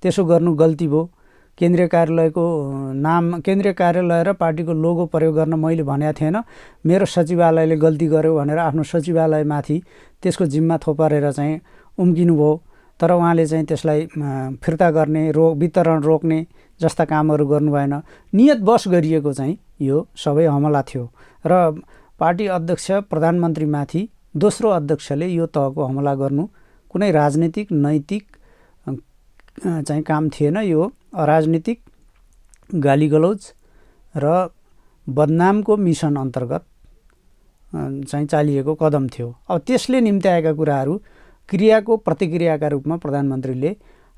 Speaker 1: त्यसो गर्नु गल्ती भयो। केन्द्रीय कार्यालयको नाम, केन्द्रीय कार्यालय र पार्टीको लोगो प्रयोग गर्न मैले भनेको थिएन, मेरो सचिवालयले गल्ती गर्यो भनेर आफ्नो सचिवालयमाथि त्यसको जिम्मा थोपरेर चाहिँ उम्किनुभयो। तर उहाँले चाहिँ त्यसलाई फिर्ता गर्ने, वितरण रोक्ने जस्ता कामहरू गर्नु भएन। नियतवश गरिएको चाहिँ यो सबै हमला थियो र पार्टी अध्यक्ष प्रधानमन्त्रीमाथि दोस्रो अध्यक्षले यो तहको हमला गर्नु कुनै राजनीतिक नैतिक चाहिँ काम थिएन। यो अराजनीतिक गालीगलौज र बदनामको मिसन अन्तर्गत चाहिँ चालिएको कदम थियो। अब त्यसले निम्त्याएका कुराहरू क्रियाको प्रतिक्रियाका रूपमा प्रधानमन्त्रीले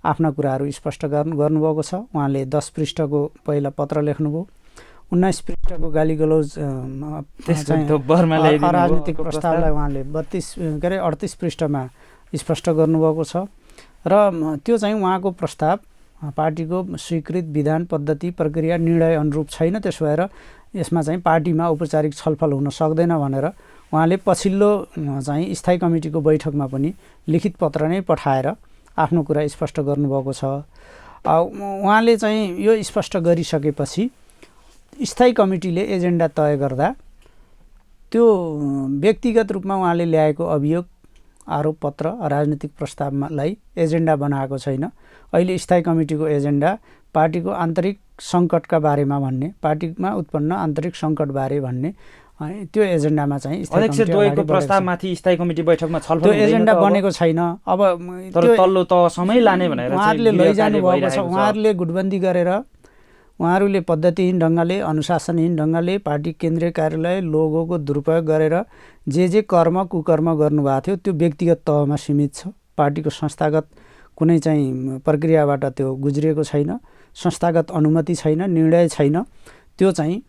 Speaker 1: आफ्ना कुराहरू स्पष्ट गर्नुभएको छ। उहाँले 10 पृष्ठको पहिला पत्र लेख्नुभयो, 19 पृष्ठको गालीगलौज राजनीतिक प्रस्तावलाई उहाँले 38 पृष्ठमा स्पष्ट गर्नुभएको छ। र त्यो चाहिँ उहाँको प्रस्ताव पार्टीको स्वीकृत विधान पद्धति प्रक्रिया निर्णय अनुरूप छैन, त्यसो भएर यसमा चाहिँ पार्टीमा औपचारिक छलफल हुन सक्दैन भनेर उहाँले पछिल्लो चाहिँ स्थायी कमिटीको बैठकमा पनि लिखित पत्र नै पठाएर आफ्नो कुरा स्पष्ट गर्नुभएको छ। उहाँले चाहिँ यो स्पष्ट गरिसकेपछि स्थायी कमिटीले एजेन्डा तय गर्दा त्यो व्यक्तिगत रूपमा उहाँले ल्याएको अभियोग आरोप पत्र राजनीतिक प्रस्तावलाई एजेन्डा बनाएको छैन। अहिले स्थायी कमिटीको एजेन्डा पार्टीको आन्तरिक सङ्कटका बारेमा भन्ने, पार्टीमा उत्पन्न आन्तरिक सङ्कटबारे भन्ने त्यो एजेन्डामा चाहिँ
Speaker 2: अध्यक्ष द्वयको प्रस्तावमाथि स्थायी कमिटी बैठकमा छलफल
Speaker 1: त्यो एजेन्डा बनेको छैन। अब
Speaker 2: तल्लो तहसम्मै लाने भनेर
Speaker 1: उहाँहरूले लैजानु भएको छ। उहाँहरूले गुटबन्दी गरेर, उहाँहरूले पद्धतिहीन ढङ्गले, अनुशासनहीन ढङ्गले पार्टी केन्द्रीय कार्यालय लोगोको दुरुपयोग गरेर जे कर्म कुकर्म गर्नुभएको थियो त्यो व्यक्तिगत तहमा सीमित छ। पार्टीको संस्थागत कुनै चाहिँ प्रक्रियाबाट त्यो गुज्रिएको छैन, संस्थागत अनुमति छैन, निर्णय छैन। त्यो चाहिँ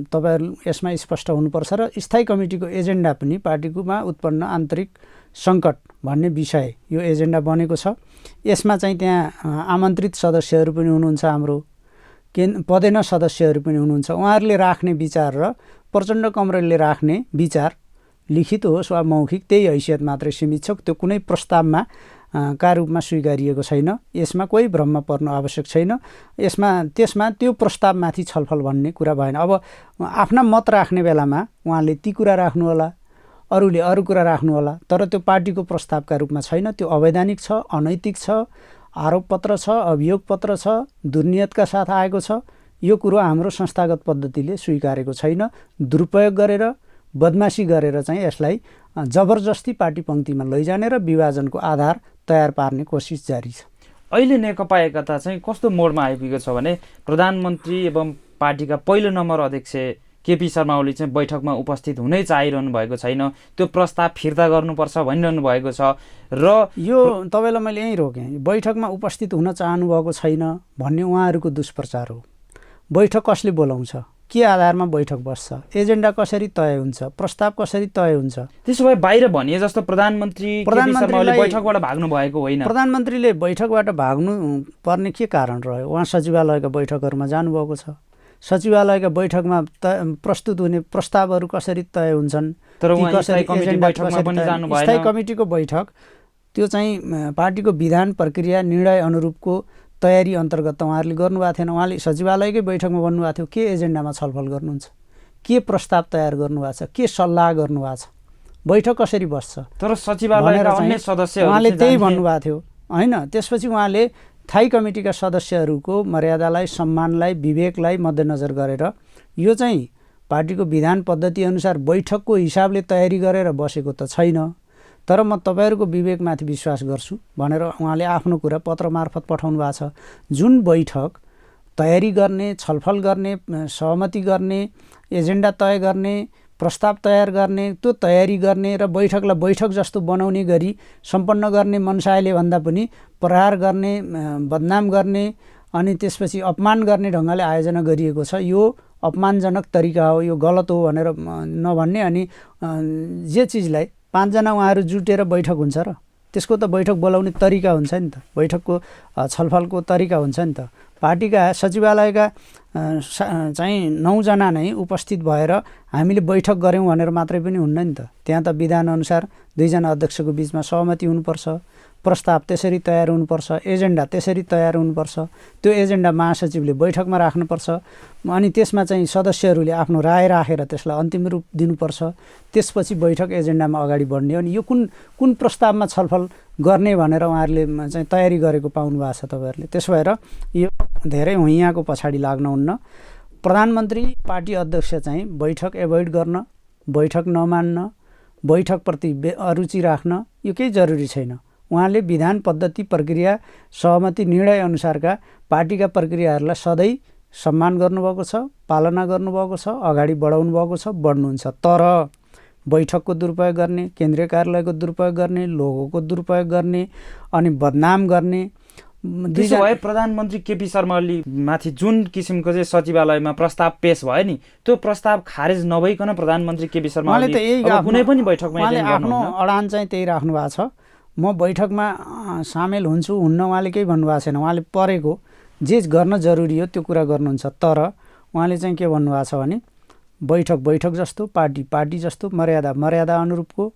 Speaker 1: तपाईहरु यसमा स्पष्ट हुनुपर्छ। र स्थायी कमिटीको एजेन्डा पनि पार्टीकोमा उत्पन्न आन्तरिक सङ्कट भन्ने विषय यो एजेन्डा बनेको छ। यसमा चाहिँ त्यहाँ आमन्त्रित सदस्यहरू पनि हुनुहुन्छ, हाम्रो पदेन सदस्यहरू पनि हुनुहुन्छ। उहाँहरूले राख्ने विचार र प्रचण्ड कमरेलले राख्ने विचार लिखित होस् वा मौखिक त्यही हैसियत मात्रै सीमित छ। त्यो कुनै प्रस्तावमा का रूपमा स्वीकारिएको छैन। यसमा कोही भ्रममा पर्नु आवश्यक छैन। त्यसमा त्यो प्रस्तावमाथि छलफल भन्ने कुरा भएन। अब आफ्ना मत राख्ने बेलामा उहाँले ती कुरा राख्नु होला, अरूले अरू कुरा राख्नु होला, तर त्यो पार्टीको प्रस्तावका रूपमा छैन। त्यो अवैधानिक छ, अनैतिक छ, आरोप पत्र छ, अभियोग पत्र छ, दुर्नियतका साथ आएको छ। यो कुरो हाम्रो संस्थागत पद्धतिले स्वीकारेको छैन। दुरुपयोग गरेर, बदमासी गरेर चाहिँ यसलाई जबरजस्ती पार्टी पङ्क्तिमा लैजाने र विभाजनको आधार तयार पार्ने कोसिस जारी छ।
Speaker 2: अहिले नेकपा एकता चाहिँ कस्तो मोडमा आइपुगेको छ भने प्रधानमन्त्री एवं पार्टीका पहिलो नम्बर अध्यक्ष केपी शर्मा ओली चाहिँ बैठकमा उपस्थित हुनै चाहिरहनु भएको छैन। त्यो प्रस्ताव फिर्ता गर्नुपर्छ भनिरहनु भएको छ। र
Speaker 1: यो तपाईँलाई मैले यहीँ रोकेँ। बैठकमा उपस्थित हुन चाहनु भएको छैन भन्ने उहाँहरूको दुष्प्रचार हो। बैठक कसले बोलाउँछ, के आधारमा बैठक बस्छ, एजेन्डा कसरी तय हुन्छ, प्रस्ताव कसरी तय हुन्छ।
Speaker 2: त्यसो भए बाहिर भनिए जस्तो प्रधानमन्त्री बैठकबाट भाग्नु भएको होइन।
Speaker 1: प्रधानमन्त्रीले बैठकबाट भाग्नु पर्ने के कारण रह्यो? उहाँ सचिवालयका बैठकहरूमा जानुभएको छ। सचिवालयका बैठकमा प्रस्तुत हुने प्रस्तावहरू कसरी तय हुन्छन्,
Speaker 2: स्थायी
Speaker 1: कमिटीको बैठक त्यो चाहिँ पार्टीको विधान प्रक्रिया निर्णय अनुरूपको तयारी अन्तर्गत उहाँहरूले गर्नुभएको थिएन। उहाँले सचिवालयकै बैठकमा भन्नुभएको थियो के एजेन्डामा छलफल गर्नुहुन्छ, के प्रस्ताव तयार गर्नुभएको छ, के सल्लाह गर्नुभएको छ, बैठक कसरी बस्छ।
Speaker 2: तर सचिवालयका अन्य सदस्यहरू
Speaker 1: उहाँले त्यही भन्नुभएको थियो होइन। त्यसपछि उहाँले स्थायी कमिटीका सदस्यहरूको मर्यादालाई, सम्मानलाई, विवेकलाई मध्यनजर गरेर यो चाहिँ पार्टीको विधान पद्धति अनुसार बैठकको हिसाबले तयारी गरेर बसेको त छैन, तर म तपाईँहरूको विवेकमाथि विश्वास गर्छु भनेर उहाँले आफ्नो कुरा पत्र मार्फत पठाउनु भएको छ। जुन बैठक तयारी गर्ने, छलफल गर्ने, सहमति गर्ने, एजेन्डा तय गर्ने, प्रस्ताव तयार गर्ने, त्यो तयारी गर्ने र बैठकलाई बैठक जस्तो बनाउने गरी सम्पन्न गर्ने मनसायले भन्दा पनि प्रहार गर्ने, बदनाम गर्ने अनि त्यसपछि अपमान गर्ने ढङ्गले आयोजना गरिएको छ। यो अपमानजनक तरिका हो, यो गलत हो भनेर नभन्ने। अनि जे चिजलाई 5 जना उहाँहरू जुटेर बैठक हुन्छ र त्यसको त बैठक बोलाउने तरिका हुन्छ नि त, बैठकको छलफलको तरिका हुन्छ नि त। पार्टीका सचिवालयका चाहिँ 9 जना नै उपस्थित भएर हामीले बैठक गऱ्यौँ भनेर मात्रै पनि हुन्न नि त। त्यहाँ त विधानअनुसार 2 जना अध्यक्षको बिचमा सहमति हुनुपर्छ, प्रस्ताव त्यसरी तयार हुनुपर्छ, एजेन्डा त्यसरी तयार हुनुपर्छ, त्यो एजेन्डा महासचिवले बैठकमा राख्नुपर्छ, अनि त्यसमा चाहिँ सदस्यहरूले आफ्नो राय राखेर त्यसलाई अन्तिम रूप दिनुपर्छ। त्यसपछि बैठक एजेन्डामा अगाडि बढ्ने। अनि यो कुन प्रस्तावमा छलफल गर्ने भनेर उहाँहरूले चाहिँ तयारी गरेको पाउनु भएको छ तपाईँहरूले। त्यसो भएर यो धेरै हुइयाँको पछाडि लाग्नुहुन्न। प्रधानमन्त्री, पार्टी अध्यक्ष चाहिँ बैठक एभोइड गर्न, बैठक नमान्न, बैठकप्रति अरुचि राख्न यो केही जरुरी छैन। उहाँले विधान पद्धति प्रक्रिया सहमति निर्णय अनुसारका पार्टीका प्रक्रियाहरूलाई सधैँ सम्मान गर्नुभएको छ, पालना गर्नुभएको छ, अगाडि बढाउनु भएको छ, बढ्नुहुन्छ। तर बैठकको दुरुपयोग गर्ने, केन्द्रीय कार्यालयको दुरुपयोग गर्ने, लोगोको दुरुपयोग गर्ने अनि बदनाम गर्ने।
Speaker 2: त्यसो भए प्रधानमन्त्री केपी शर्मा ओली माथि जुन किसिमको चाहिँ सचिवालयमा प्रस्ताव पेश भयो नि, त्यो प्रस्ताव खारेज नभइकन प्रधानमन्त्री केपी शर्मा ओली कुनै पनि बैठकमा
Speaker 1: आफ्नो अडान चाहिँ त्यही राख्नु भएको छ। म बैठकमा सामेल हुन्छु हुन्न उहाँले केही भन्नुभएको छैन। उहाँले परेको जे गर्न जरुरी हो त्यो कुरा गर्नुहुन्छ। तर उहाँले चाहिँ के भन्नुभएको छ भने बैठक जस्तो, पार्टी जस्तो मर्यादा अनुरूपको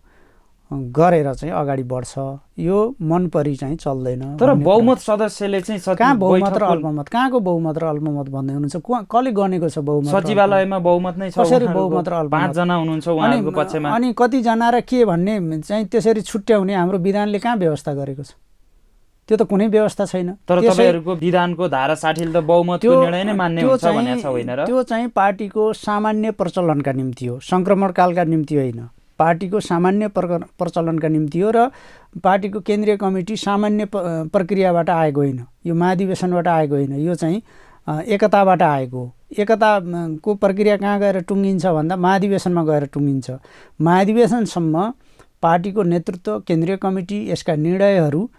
Speaker 1: गरेर चाहिँ अगाडि बढ्छ। यो मन परी चाहिँ चल्दैन।
Speaker 2: तर बहुमत सदस्यले चाहिँ
Speaker 1: कहाँ बहुमत र अल्पमत, कहाँको बहुमत र अल्पमत भन्दै हुनुहुन्छ? कसले गनेको छ बहुमत?
Speaker 2: सचिवालयमा बहुमत नै छ।
Speaker 1: कसरी बहुमत र अल्पमत?
Speaker 2: 5 जना हुनुहुन्छ उहाँहरूको पक्षमा।
Speaker 1: अनि कतिजना र के भन्ने चाहिँ त्यसरी छुट्याउने हाम्रो विधानले कहाँ व्यवस्था गरेको छ? त्यो त कुनै व्यवस्था छैन।
Speaker 2: तर तपाईहरुको विधानको धारा 60 ले त बहुमतको निर्णय नै मान्ने हुन्छ भनेको छ होइन र?
Speaker 1: त्यो चाहिँ पार्टीको सामान्य प्रचलनका निम्ति हो, संक्रमणकालका निम्ति होइन। पार्टीको सामान्य प्रचलनका निम्ति हो र पार्टीको केन्द्रीय कमिटी सामान्य प्रक्रियाबाट आएको होइन, यो महाधिवेशनबाट आएको होइन, यो चाहिँ एकताबाट आएको हो। एकताको प्रक्रिया कहाँ गएर टुङ्गिन्छ भन्दा महाधिवेशनमा गएर टुङ्गिन्छ। महाधिवेशनसम्म पार्टीको नेतृत्व, केन्द्रीय कमिटी, यसका निर्णयहरू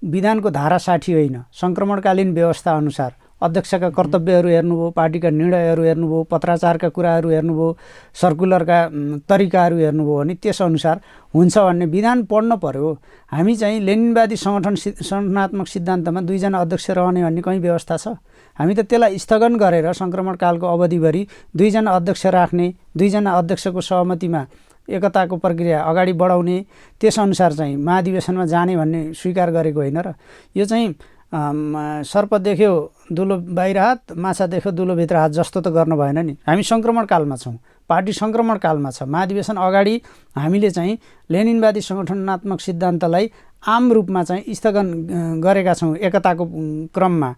Speaker 1: विधानको धारा 60 होइन, सङ्क्रमणकालीन व्यवस्था अनुसार अध्यक्षका कर्तव्यहरू हेर्नुभयो, पार्टीका निर्णयहरू हेर्नुभयो, पत्राचारका कुराहरू हेर्नुभयो, सर्कुलरका तरिकाहरू हेर्नुभयो भने त्यसअनुसार हुन्छ भन्ने विधान पढ्न पर्यो। हामी चाहिँ लेनिनवादी सङ्गठनात्मक सिद्धान्तमा 2 जना अध्यक्ष रहने भन्ने कहीँ व्यवस्था छ? हामी त त्यसलाई स्थगन गरेर सङ्क्रमणकालको अवधिभरि 2 जना अध्यक्ष राख्ने, 2 जना अध्यक्षको सहमतिमा एकताको प्रक्रिया अगाडि बढाउने, त्यसअनुसार चाहिँ महाधिवेशनमा जाने भन्ने स्वीकार गरेको होइन र? यो चाहिँ सर्प देख्यो दुलो बाहिर हात, माछा देख्यो दुलो भित्र हात जस्तो त गर्न भएन नि। हामी सङ्क्रमणकालमा छौँ, पार्टी सङ्क्रमणकालमा छ। महाधिवेशन अगाडि हामीले चाहिँ लेनिनवादी सङ्गठनात्मक सिद्धान्तलाई आम रूपमा चाहिँ स्थगन गरेका छौँ एकताको क्रममा।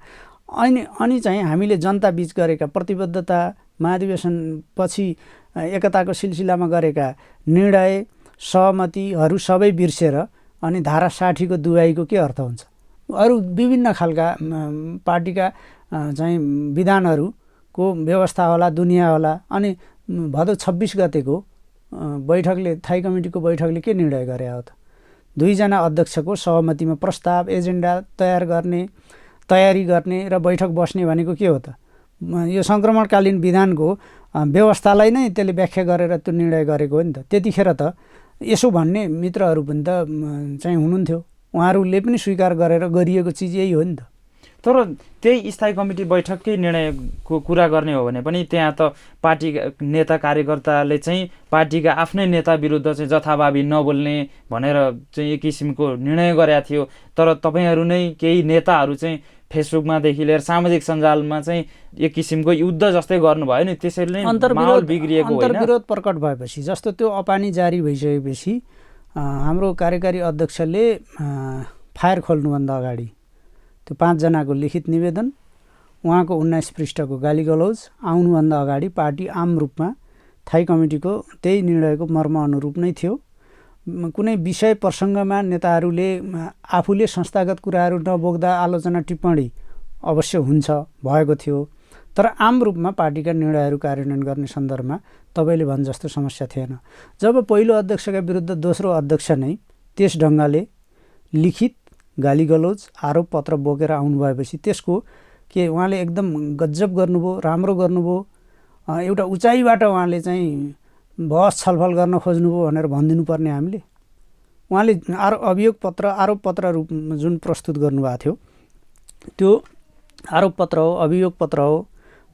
Speaker 1: अनि चाहिँ हामीले जनताबीच गरेका प्रतिबद्धता, महाधिवेशनपछि एकताको सिलसिलामा गरेका निर्णय, सहमतिहरू सबै बिर्सेर अनि धारा 60 को दुहाईको के अर्थ हुन्छ? अरू विभिन्न खालका पार्टीका चाहिँ विधानहरूको व्यवस्था होला, दुनियाँ होला। अनि भदौ 26 गतेको बैठकले, थाई कमिटीको बैठकले के निर्णय गरे हो त? 2 जना अध्यक्षको सहमतिमा प्रस्ताव, एजेन्डा तयारी गर्ने र बैठक बस्ने भनेको के हो त? यो सङ्क्रमणकालीन विधानको व्यवस्थालाई नै त्यसले व्याख्या गरेर त्यो निर्णय गरेको हो नि त। त्यतिखेर त यसो भन्ने मित्रहरू पनि त चाहिँ हुनुहुन्थ्यो, उहाँहरूले पनि स्वीकार गरेर गरिएको चिज यही हो नि त।
Speaker 2: तर त्यही स्थायी कमिटी बैठककै निर्णयको कुरा गर्ने हो भने पनि त्यहाँ त पार्टी नेता कार्यकर्ताले चाहिँ पार्टीका आफ्नै नेता विरुद्ध चाहिँ जथाभावी नबोल्ने भनेर चाहिँ एक किसिमको निर्णय गरेका थियो। तर तपाईहरू नै केही नेताहरू चाहिँ फेसबुकमादेखि लिएर सामाजिक सञ्जालमा चाहिँ एक किसिमको युद्ध जस्तै गर्नुभयो नि, त्यसैले नै माहौल बिग्रिएको होइन?
Speaker 1: अन्तर्विरोध प्रकट भएपछि, जस्तो त्यो अपानी जारी भइसकेपछि हाम्रो कार्यकारी अध्यक्षले फायर खोल्नुभन्दा अगाडि त्यो 5 जनाको लिखित निवेदन, उहाँको 19 पृष्ठको गालीगलौज आउनुभन्दा अगाडि पार्टी आम रूपमा थाई कमिटीको त्यही निर्णयको मर्म अनुरूप नै थियो। कुनै विषय प्रसङ्गमा नेताहरूले आफूले संस्थागत कुराहरू नबोक्दा आलोचना टिप्पणी अवश्य हुन्छ, भएको थियो। तर आम रूपमा पार्टीका निर्णयहरू कार्यान्वयन गर्ने सन्दर्भमा तपाईँले भने जस्तो समस्या थिएन। जब पहिलो अध्यक्षका विरुद्ध दोस्रो अध्यक्ष नै त्यस ढङ्गले लिखित गालीगलौज आरोप पत्र बोकेर आउनुभएपछि त्यसको के उहाँले एकदम गजब गर्नुभयो, राम्रो गर्नुभयो, एउटा उचाइबाट उहाँले चाहिँ बहस छलफल गर्न खोज्नुभयो भनेर भनिदिनु पर्ने हामीले। उहाँले आरोप पत्र रूपमा जुन प्रस्तुत गर्नुभएको थियो त्यो आरोप पत्र हो, अभियोग पत्र हो।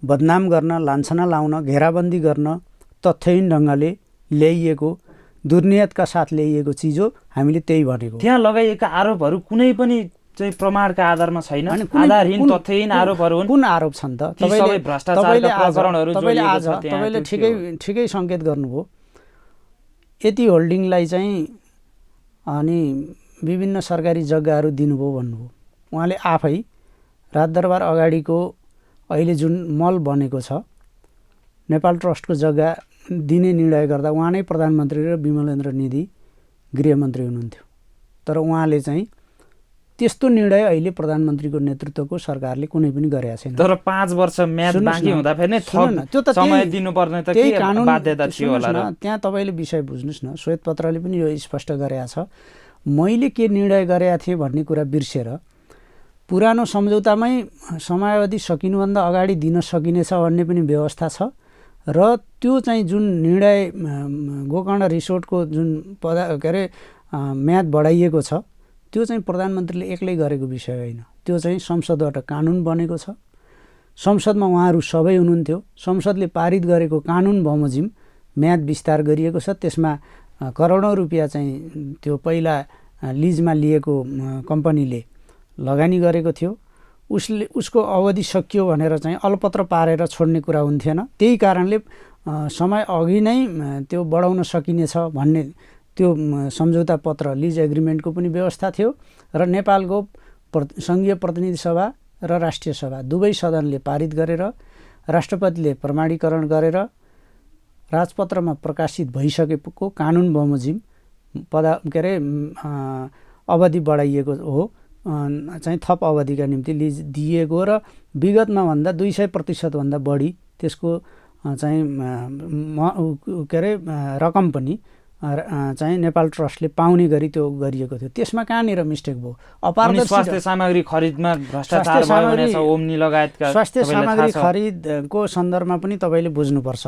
Speaker 1: बदनाम गर्न, लान्छना लाउन, घेराबन्दी गर्न तथ्यहीन ढङ्गले ल्याइएको, दुर्नियतका साथ ल्याइएको चिज हो। हामीले त्यही भनेको।
Speaker 2: त्यहाँ लगाइएका आरोपहरू कुनै पनि चाहिँ प्रमाणका आधारमा छैन, आधारहीन तथ्यहीन आरोपहरू हुन्।
Speaker 1: कुन आरोप छन् त? तपाईँले ठिकै सङ्केत गर्नुभयो। यति होल्डिङलाई चाहिँ अनि विभिन्न सरकारी जग्गाहरू दिनुभयो भन्नुभयो। उहाँले आफै राजदरबार अगाडिको अहिले जुन मल बनेको छ, नेपाल ट्रस्टको जग्गा दिने निर्णय गर्दा उहाँ नै प्रधानमन्त्री र विमलेन्द्र निधि गृहमन्त्री हुनुहुन्थ्यो। तर उहाँले चाहिँ त्यस्तो निर्णय अहिले प्रधानमन्त्रीको नेतृत्वको सरकारले कुनै पनि गरेका छैन।
Speaker 2: तर 5 वर्ष म्याद बाँकी हुँदा फेरि
Speaker 1: त्यो त
Speaker 2: समय दिनुपर्ने त के बाध्यता थियो होला र?
Speaker 1: त्यहाँ तपाईँले विषय बुझ्नुहोस् न, श्वेतपत्रले पनि यो स्पष्ट गरेका छ। मैले के निर्णय गरेका थिएँ भन्ने कुरा बिर्सेर पुरानो सम्झौतामै समयावधि सकिनुभन्दा अगाडि दिन सकिनेछ भन्ने पनि व्यवस्था छ र त्यो चाहिँ जुन निर्णय गोकर्ण रिसोर्टको जुन म्याद बढाइएको छ त्यो चाहिँ प्रधानमन्त्रीले एक्लै गरेको विषय होइन। त्यो चाहिँ संसदबाट कानुन बनेको छ। संसदमा उहाँहरू सबै हुनुहुन्थ्यो। संसदले पारित गरेको कानुन बमोजिम म्याद विस्तार गरिएको छ। त्यसमा करोडौँ रुपियाँ चाहिँ त्यो पहिला लिजमा लिएको कम्पनीले लगानी गरेको थियो। उसको अवधि सकियो भनेर चाहिँ अलपत्र पारेर छोड्ने कुरा हुन्थेन। त्यही कारणले समय अघि नै त्यो बढाउन सकिनेछ भन्ने त्यो सम्झौता पत्र लिज एग्रिमेन्टको पनि व्यवस्था थियो र नेपालको सङ्घीय प्रतिनिधि सभा र राष्ट्रिय सभा दुवै सदनले पारित गरेर राष्ट्रपतिले प्रमाणीकरण गरेर राजपत्रमा प्रकाशित भइसकेको कानुन बमोजिम अवधि बढाइएको हो, चाहिँ थप अवधिका निम्ति लिज दिएको र विगतमा भन्दा 200% भन्दा बढी त्यसको चाहिँ रकम पनि चाहिँ नेपाल ट्रस्टले पाउने गरी त्यो गरिएको थियो। त्यसमा कहाँनिर मिस्टेक भयो?
Speaker 2: अपारदर्शी स्वास्थ्य सामग्री खरिदमा भ्रष्टाचार भयो भनेछ ओम्नी लगायतका
Speaker 1: स्वास्थ्य सामग्री खरिदको सन्दर्भमा पनि तपाईँले बुझ्नुपर्छ।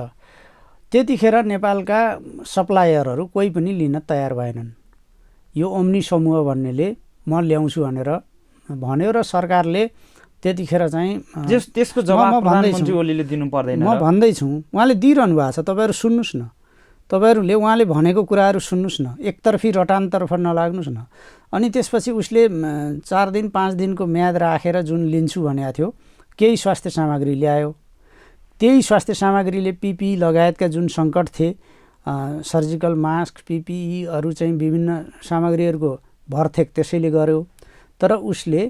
Speaker 1: त्यतिखेर नेपालका सप्लायरहरू कोही पनि लिन तयार भएनन्। यो ओम्नी समूह भन्नेले म ल्याउँछु भनेर भन्यो र सरकारले त्यतिखेर चाहिँ
Speaker 2: त्यसको जवाब प्रधानमन्त्री ओलीले दिनु पर्दैन।
Speaker 1: म भन्दैछु, उहाँले दिइरहनु भएको छ। तपाईँहरू सुन्नुहोस् न, तपाईँहरूले उहाँले भनेको कुराहरू सुन्नुहोस् न, एकतर्फी रटानतर्फ नलाग्नुहोस् न। अनि त्यसपछि उसले 4 दिन 5 दिनको म्याद राखेर जुन लिन्छु भनेको थियो केही स्वास्थ्य सामग्री ल्यायो। त्यही स्वास्थ्य सामग्रीले पिपिई लगायतका जुन सङ्कट थिए, सर्जिकल मास्क पिपिईहरू चाहिँ विभिन्न सामग्रीहरूको भरथेक त्यसैले गर्यो। तर उसले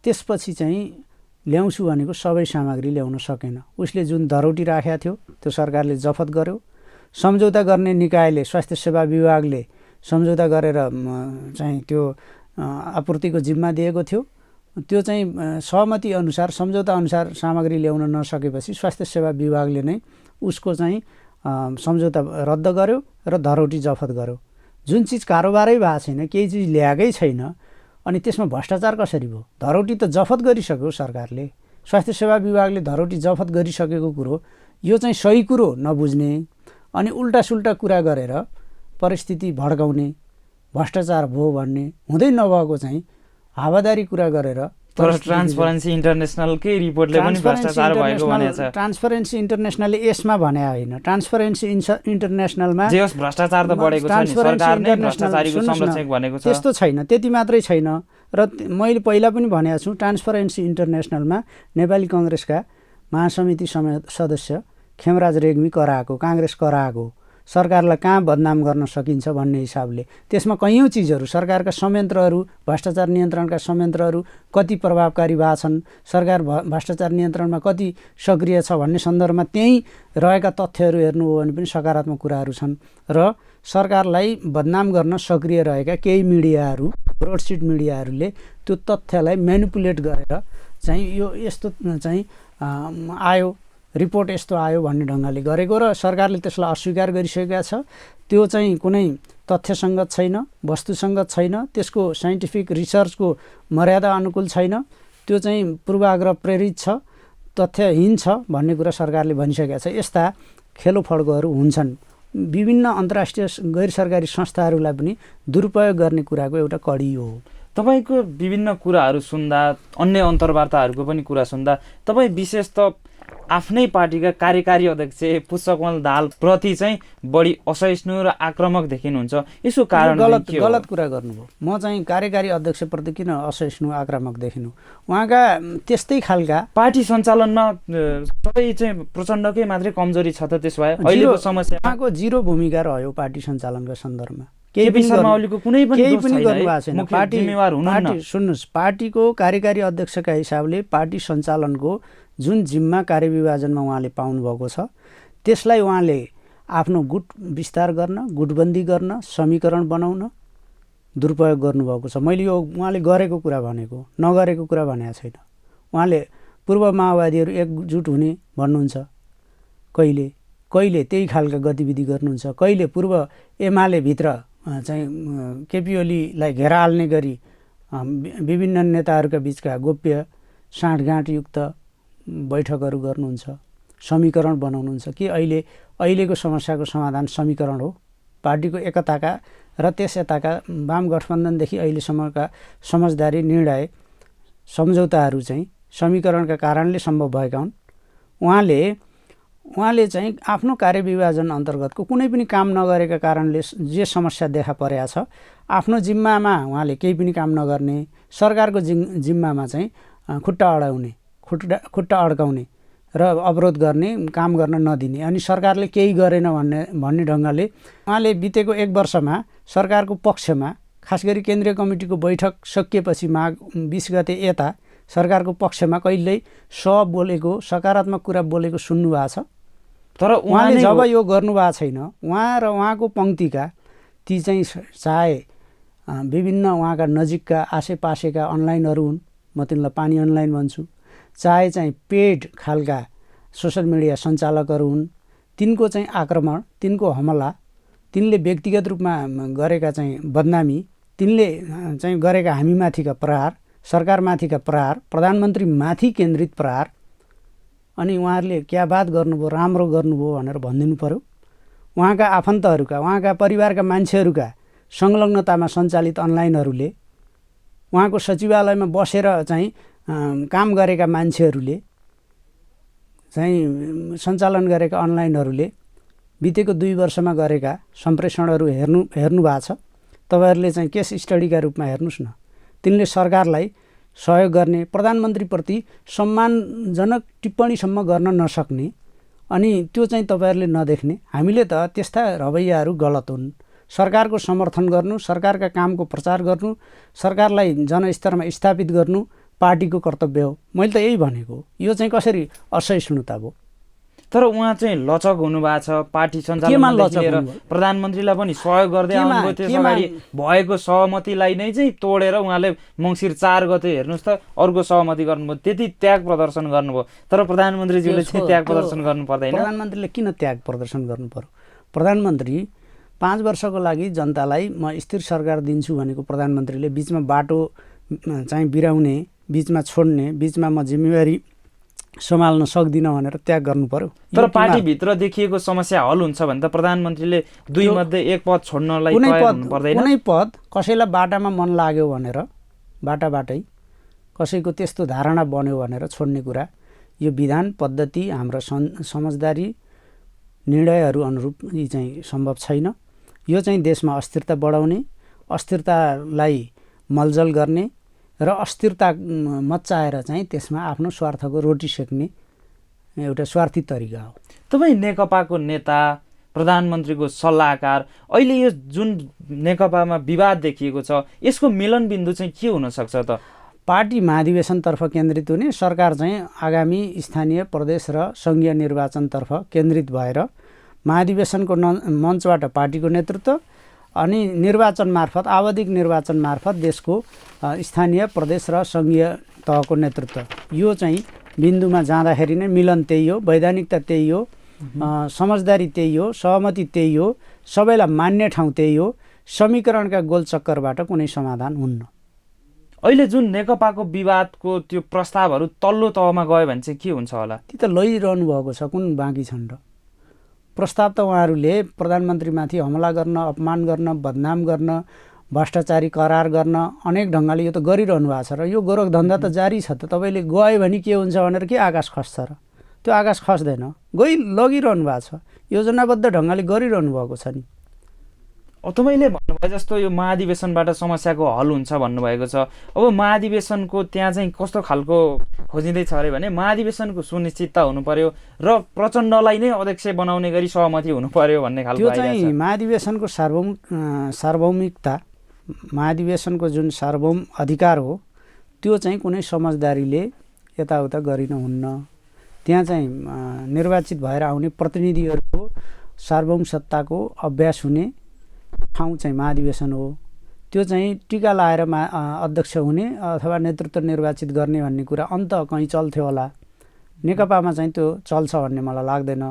Speaker 1: त्यसपछि चाहिँ ल्याउँछु भनेको सबै सामग्री ल्याउन सकेन। उसले जुन धरौटी राखेको थियो त्यो सरकारले जफत गर्यो। सम्झौता गर्ने निकायले स्वास्थ्य सेवा विभागले सम्झौता गरेर चाहिँ त्यो आपूर्तिको जिम्मा दिएको थियो। त्यो चाहिँ सहमति अनुसार सम्झौता अनुसार सामग्री ल्याउन नसकेपछि स्वास्थ्य सेवा विभागले नै उसको चाहिँ सम्झौता रद्द गर्यो र धरौटी जफत गर्यो। जुन चिज कारोबारै भएको छैन, केही चिज ल्याएकै छैन, अनि त्यसमा भ्रष्टाचार कसरी भयो? धरौटी त जफत गरिसक्यो सरकारले, स्वास्थ्य सेवा विभागले धरौटी जफत गरिसकेको कुरो यो चाहिँ सही कुरो नबुझ्ने अनि उल्टासुल्टा कुरा गरेर परिस्थिति भड्काउने, भ्रष्टाचार भयो भन्ने, हुँदै नभएको चाहिँ हावादारी कुरा गरेर।
Speaker 2: तर ट्रान्सपरेन्सी इन्टरनेसनलकै रिपोर्टले पनि भ्रष्टाचार भएको भनेको छ।
Speaker 1: ट्रान्सपरेन्सी इन्टरनेसनलले यसमा भने होइन। ट्रान्सपरेन्सी इन्टरनेसनलमा
Speaker 2: जे होस् भ्रष्टाचार त बढेको छ नि, सरकारले भ्रष्टाचारीको संरक्षक भनेको छ।
Speaker 1: त्यस्तो छैन, त्यति मात्रै छैन। र मैले पहिला पनि भनेको छु, ट्रान्सपरेन्सी इन्टरनेसनलमा नेपाली कङ्ग्रेसका महासमिति सदस्य खेमराज रेग्मी कराएको, काङ्ग्रेस कराएको, सरकारलाई कहाँ बदनाम गर्न सकिन्छ भन्ने हिसाबले त्यसमा कैयौँ चिजहरू, सरकारका संयन्त्रहरू, भ्रष्टाचार नियन्त्रणका संयन्त्रहरू कति प्रभावकारी भएका छन्, सरकार भ्रष्टाचार नियन्त्रणमा कति सक्रिय छ भन्ने सन्दर्भमा त्यहीँ रहेका तथ्यहरू हेर्नु हो भने पनि सकारात्मक कुराहरू छन्। र सरकारलाई बदनाम गर्न सक्रिय रहेका केही मिडियाहरू, ब्रोडसिट मिडियाहरूले त्यो तथ्यलाई म्यानिपुलेट गरेर चाहिँ यो यस्तो चाहिँ आयो, रिपोर्ट यस्तो आयो भन्ने ढङ्गले गरेको र सरकारले त्यसलाई अस्वीकार गरिसकेका छ। त्यो चाहिँ कुनै तथ्यसङ्गत छैन, वस्तुसङ्गत छैन, त्यसको साइन्टिफिक रिसर्चको मर्यादा अनुकूल छैन, त्यो चाहिँ पूर्वाग्रह प्रेरित छ, तथ्यहीन छ भन्ने कुरा सरकारले भनिसकेका छ। यस्ता खेलोफड्कोहरू हुन्छन्। विभिन्न अन्तर्राष्ट्रिय गैर सरकारी संस्थाहरूलाई पनि दुरुपयोग गर्ने कुराको एउटा कडी हो।
Speaker 2: तपाईँको विभिन्न कुराहरू सुन्दा, अन्य अन्तर्वार्ताहरूको पनि कुरा सुन्दा तपाईँ विशेष त आफ्नै पार्टीका कार्यकारी अध्यक्ष पुष्पकमल दाहाल प्रति चाहिँ बढी असहिष्णु र आक्रामक देखिनुहुन्छ। यसो कारण
Speaker 1: गलत कुरा गर्नुभयो। म चाहिँ कार्यकारी अध्यक्षप्रति किन असहिष्णु आक्रामक देखिनु? उहाँका त्यस्तै खालका
Speaker 2: पार्टी सञ्चालनमा सबै चाहिँ प्रचण्डकै मात्रै कमजोरी छ त? त्यसो भए अहिलेको समस्या
Speaker 1: उहाँको जिरो भूमिका रह्यो पार्टी सञ्चालनका सन्दर्भमा।
Speaker 2: केपी शर्मा ओलीको कुनै पनि
Speaker 1: गर्नुभएको छैन।
Speaker 2: पार्टी जिम्मेवार हुनुहुन्न।
Speaker 1: सुन्नुहोस्, पार्टीको कार्यकारी अध्यक्षका हिसाबले पार्टी सञ्चालनको जुन जिम्मा कार्यविभाजनमा उहाँले पाउनुभएको छ त्यसलाई उहाँले आफ्नो गुट विस्तार गर्न, गुटबन्दी गर्न, समीकरण बनाउन दुरुपयोग गर्नुभएको छ। मैले यो उहाँले गरेको कुरा भनेको, नगरेको कुरा भनेको छैन। उहाँले पूर्व माओवादीहरू एकजुट हुने भन्नुहुन्छ, कहिले कहिले त्यही खालका गतिविधि गर्नुहुन्छ, कहिले पूर्व एमालेभित्र चाहिँ केपी ओलीलाई घेराल्ने गरी विभिन्न नेताहरूका बिचका गोप्य साँठगाँठयुक्त बैठकहरू गर्नुहुन्छ, समीकरण बनाउनुहुन्छ कि अहिलेको समस्याको समाधान समीकरण हो? पार्टीको एकताका र त्यस यताका वाम गठबन्धनदेखि अहिलेसम्मका समझदारी, निर्णय, सम्झौताहरू चाहिँ समीकरणका कारणले सम्भव भएका हुन्। उहाँले चाहिँ आफ्नो कार्यविभाजन अन्तर्गतको कुनै पनि काम नगरेका कारणले जे समस्या देखा परेको छ, आफ्नो जिम्मामा उहाँले केही पनि काम नगर्ने, सरकारको जिम्मामा चाहिँ खुट्टा अड्काउने र अवरोध गर्ने, काम गर्न नदिने, अनि सरकारले केही गरेन भन्ने ढङ्गले उहाँले बितेको 1 वर्षमा सरकारको पक्षमा, खास गरी केन्द्रीय कमिटीको बैठक सकिएपछि माघ 20 गते यता सरकारको पक्षमा कहिल्यै बोलेको, सकारात्मक कुरा बोलेको सुन्नु भएको छ? तर उहाँले जब यो गर्नुभएको छैन, उहाँ र उहाँको पङ्क्तिका ती चाहिँ चाहे विभिन्न उहाँका नजिकका आसेपासेका अनलाइनहरू हुन्, म तिनलाई पानी अनलाइन भन्छु, चाहे चाहिँ पेड खालका सोसल मिडिया सञ्चालकहरू हुन्, तिनको चाहिँ आक्रमण, तिनको हमला, तिनले व्यक्तिगत रूपमा गरेका चाहिँ बदनामी, तिनले चाहिँ गरेका हामीमाथिका प्रहार, सरकारमाथिका प्रहार, प्रधानमन्त्रीमाथि केन्द्रित प्रहार, अनि उहाँहरूले क्या बात गर्नुभयो, राम्रो गर्नुभयो भनेर भनिदिनु पर्यो। उहाँका आफन्तहरूका, उहाँका परिवारका मान्छेहरूका संलग्नतामा सञ्चालित अनलाइनहरूले, उहाँको सचिवालयमा बसेर चाहिँ काम गरेका मान्छेहरूले चाहिँ सञ्चालन गरेका अनलाइनहरूले बितेको 2 वर्षमा गरेका सम्प्रेषणहरू हेर्नु भएको छ। तपाईँहरूले चाहिँ केस स्टडीका रूपमा हेर्नुहोस् न। तिनले सरकारलाई सहयोग गर्ने, प्रधानमन्त्रीप्रति सम्मानजनक टिप्पणीसम्म गर्न नसक्ने, अनि त्यो चाहिँ तपाईँहरूले नदेख्ने। हामीले त त्यस्ता रवैयाहरू गलत हुन्। सरकारको समर्थन गर्नु, सरकारका कामको प्रचार गर्नु, सरकारलाई जनस्तरमा स्थापित गर्नु पार्टीको कर्तव्य हो। मैले त यही भनेको। यो चाहिँ कसरी असहिष्णुता भयो?
Speaker 2: तर उहाँ चाहिँ लचक हुनुभएको छ, पार्टी सञ्चालनदेखि लिएर प्रधानमन्त्रीलाई पनि सहयोग गर्दै आउनुभयो। त्यस अगाडि भएको सहमतिलाई नै चाहिँ तोडेर उहाँले मङ्सिर 4 गते हेर्नुहोस् त अर्को सहमति गर्नुभयो, त्यति त्याग प्रदर्शन गर्नुभयो। तर प्रधानमन्त्रीज्यूले चाहिँ त्याग प्रदर्शन गर्नु पर्दैन?
Speaker 1: प्रधानमन्त्रीले किन त्याग प्रदर्शन गर्नु पर्यो? प्रधानमन्त्री 5 वर्षको लागि जनतालाई म स्थिर सरकार दिन्छु भनेको प्रधानमन्त्रीले बिचमा बाटो चाहिँ बिराउने, बिचमा छोड्ने, बिचमा म जिम्मेवारी सम्हाल्न सक्दिनँ भनेर त्याग गर्नु पर्यो।
Speaker 2: तर पार्टीभित्र देखिएको समस्या हल हुन्छ भने त प्रधानमन्त्रीले 2 मध्ये 1 पद छोड्नलाई तयार हुनु पर्दैन?
Speaker 1: कुनै पद कसैलाई बाटामा मन लाग्यो भनेर, बाटै कसैको त्यस्तो धारणा बन्यो भनेर छोड्ने कुरा यो विधान पद्धति हाम्रो समझदारी निर्णयहरू अनुरूप यी चाहिँ सम्भव छैन। यो चाहिँ देशमा अस्थिरता बढाउने, अस्थिरतालाई मलजल गर्ने र अस्थिरता मच्चाएर चाहिँ त्यसमा आफ्नो स्वार्थको रोटी सेक्ने एउटा स्वार्थी तरिका हो।
Speaker 2: तपाईँ नेकपाको नेता, प्रधानमन्त्रीको सल्लाहकार, अहिले यो जुन नेकपामा विवाद देखिएको छ यसको मिलनबिन्दु चाहिँ के हुनसक्छ त?
Speaker 1: पार्टी महाधिवेशनतर्फ केन्द्रित हुने, सरकार चाहिँ आगामी स्थानीय, प्रदेश र सङ्घीय निर्वाचनतर्फ केन्द्रित भएर महाधिवेशनको मञ्चबाट पार्टीको नेतृत्व अनि निर्वाचन मार्फत, आवधिक निर्वाचन मार्फत देशको स्थानीय, प्रदेश र सङ्घीय तहको नेतृत्व, यो चाहिँ बिन्दुमा जाँदाखेरि नै मिलन त्यही हो, वैधानिकता त्यही हो, समझदारी त्यही हो, सहमति त्यही हो, सबैलाई मान्ने ठाउँ त्यही हो। समीकरणका गोलचक्करबाट कुनै समाधान हुन्न।
Speaker 2: अहिले जुन नेकपाको विवादको त्यो प्रस्तावहरू तल्लो तहमा गयो भने चाहिँ के हुन्छ होला?
Speaker 1: ती त लैरहनु भएको छ, कुन बाँकी छन् र? प्रस्ताव त उहाँहरूले प्रधानमन्त्रीमाथि हमला गर्न, अपमान गर्न, बदनाम गर्न, भ्रष्टाचारी करार गर्न अनेक ढङ्गले यो त गरिरहनु भएको छ र यो गोरखधन्दा त जारी छ त। तपाईँले गयो भने के हुन्छ भनेर के आकाश खस्छ र? त्यो आकाश खस्दैन, लगिरहनु भएको छ, योजनाबद्ध ढङ्गले गरिरहनु भएको छ नि।
Speaker 2: तपाईँले भन्नुभयो जस्तो यो महाधिवेशनबाट समस्याको हल हुन्छ भन्नुभएको छ। अब महाधिवेशनको त्यहाँ चाहिँ कस्तो खालको खोजिँदैछ अरे भने महाधिवेशनको सुनिश्चितता हुनु पर्यो र प्रचण्डलाई नै अध्यक्ष बनाउने गरी सहमति हुनु पर्यो भन्ने खालको
Speaker 1: त्यो चाहिँ महाधिवेशनको सार्वभौमिकता, महाधिवेशनको जुन सार्वभौम अधिकार हो त्यो चाहिँ कुनै समझदारीले यताउता गरिन हुन्न। त्यहाँ चाहिँ निर्वाचित भएर आउने प्रतिनिधिहरूको सार्वभौम सत्ताको अभ्यास हुने ठाउँ चाहिँ महाधिवेशन हो। त्यो चाहिँ टिका लाएर अध्यक्ष हुने अथवा नेतृत्व निर्वाचित गर्ने भन्ने कुरा अन्त कहीँ चल्थ्यो होला। नेकपामा चाहिँ त्यो चल्छ भन्ने मलाई लाग्दैन।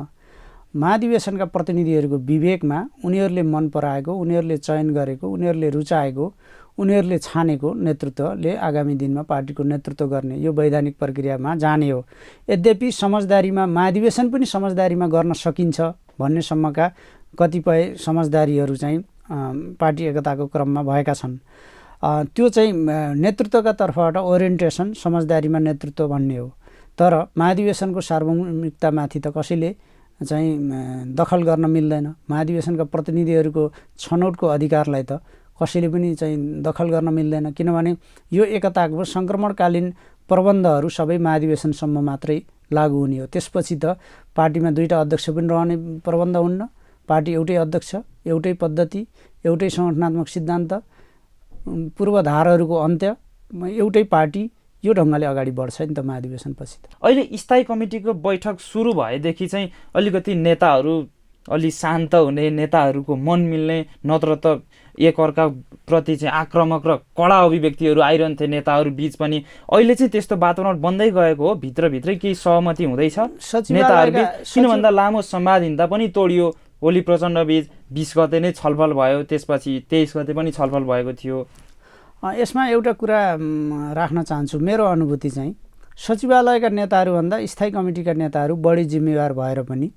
Speaker 1: महाधिवेशनका प्रतिनिधिहरूको विवेकमा उनीहरूले मन पराएको, उनीहरूले चयन गरेको, उनीहरूले रुचाएको, उनीहरूले छानेको नेतृत्वले आगामी दिनमा पार्टीको नेतृत्व गर्ने यो वैधानिक प्रक्रियामा जाने हो। यद्यपि समझदारीमा महाधिवेशन पनि समझदारीमा गर्न सकिन्छ भन्नेसम्मका कतिपय समझदारीहरू चाहिँ पार्टी एकताको क्रममा भएका छन्। त्यो चाहिँ नेतृत्वका तर्फबाट ओरिएन्टेसन समझदारीमा नेतृत्व भन्ने हो। तर महाधिवेशनको सार्वभौमिकतामाथि त कसैले चाहिँ दखल गर्न मिल्दैन। महाधिवेशनका प्रतिनिधिहरूको छनौटको अधिकारलाई त कसैले पनि चाहिँ दखल गर्न मिल्दैन, किनभने यो एकताको सङ्क्रमणकालीन प्रबन्धहरू सबै महाधिवेशनसम्म मात्रै लागू हुने हो। त्यसपछि त पार्टीमा दुईटा अध्यक्ष पनि रहने प्रबन्ध हुन्न। पार्टी एउटै अध्यक्ष, एउटै पद्धति, एउटै सङ्गठनात्मक सिद्धान्त, पूर्वधारहरूको अन्त्य, एउटै पार्टी, यो ढङ्गले अगाडि बढ्छ नि त महाधिवेशनपछि त।
Speaker 2: अहिले स्थायी कमिटीको बैठक सुरु भएदेखि चाहिँ अलिकति नेताहरू अलि शान्त हुने, नेताहरूको मन मिल्ने, नत्र त एकअर्का प्रति चाहिँ आक्रामक र कडा अभिव्यक्तिहरू आइरहन्थे नेताहरू बीच पनि। अहिले चाहिँ त्यस्तो वातावरण बन्दै गएको हो, भित्रभित्रै केही सहमति हुँदैछ नेताहरूले। किनभन्दा लामो संवादहीनता पनि तोडियो ओली प्रचण्ड बीच। 20 गते नै छलफल भयो, त्यसपछि 23 गते पनि छलफल भएको थियो।
Speaker 1: यसमा एउटा कुरा राख्न चाहन्छु। मेरो अनुभूति चाहिँ सचिवालयका नेताहरूभन्दा स्थायी कमिटीका नेताहरू बढी जिम्मेवार भएर पनि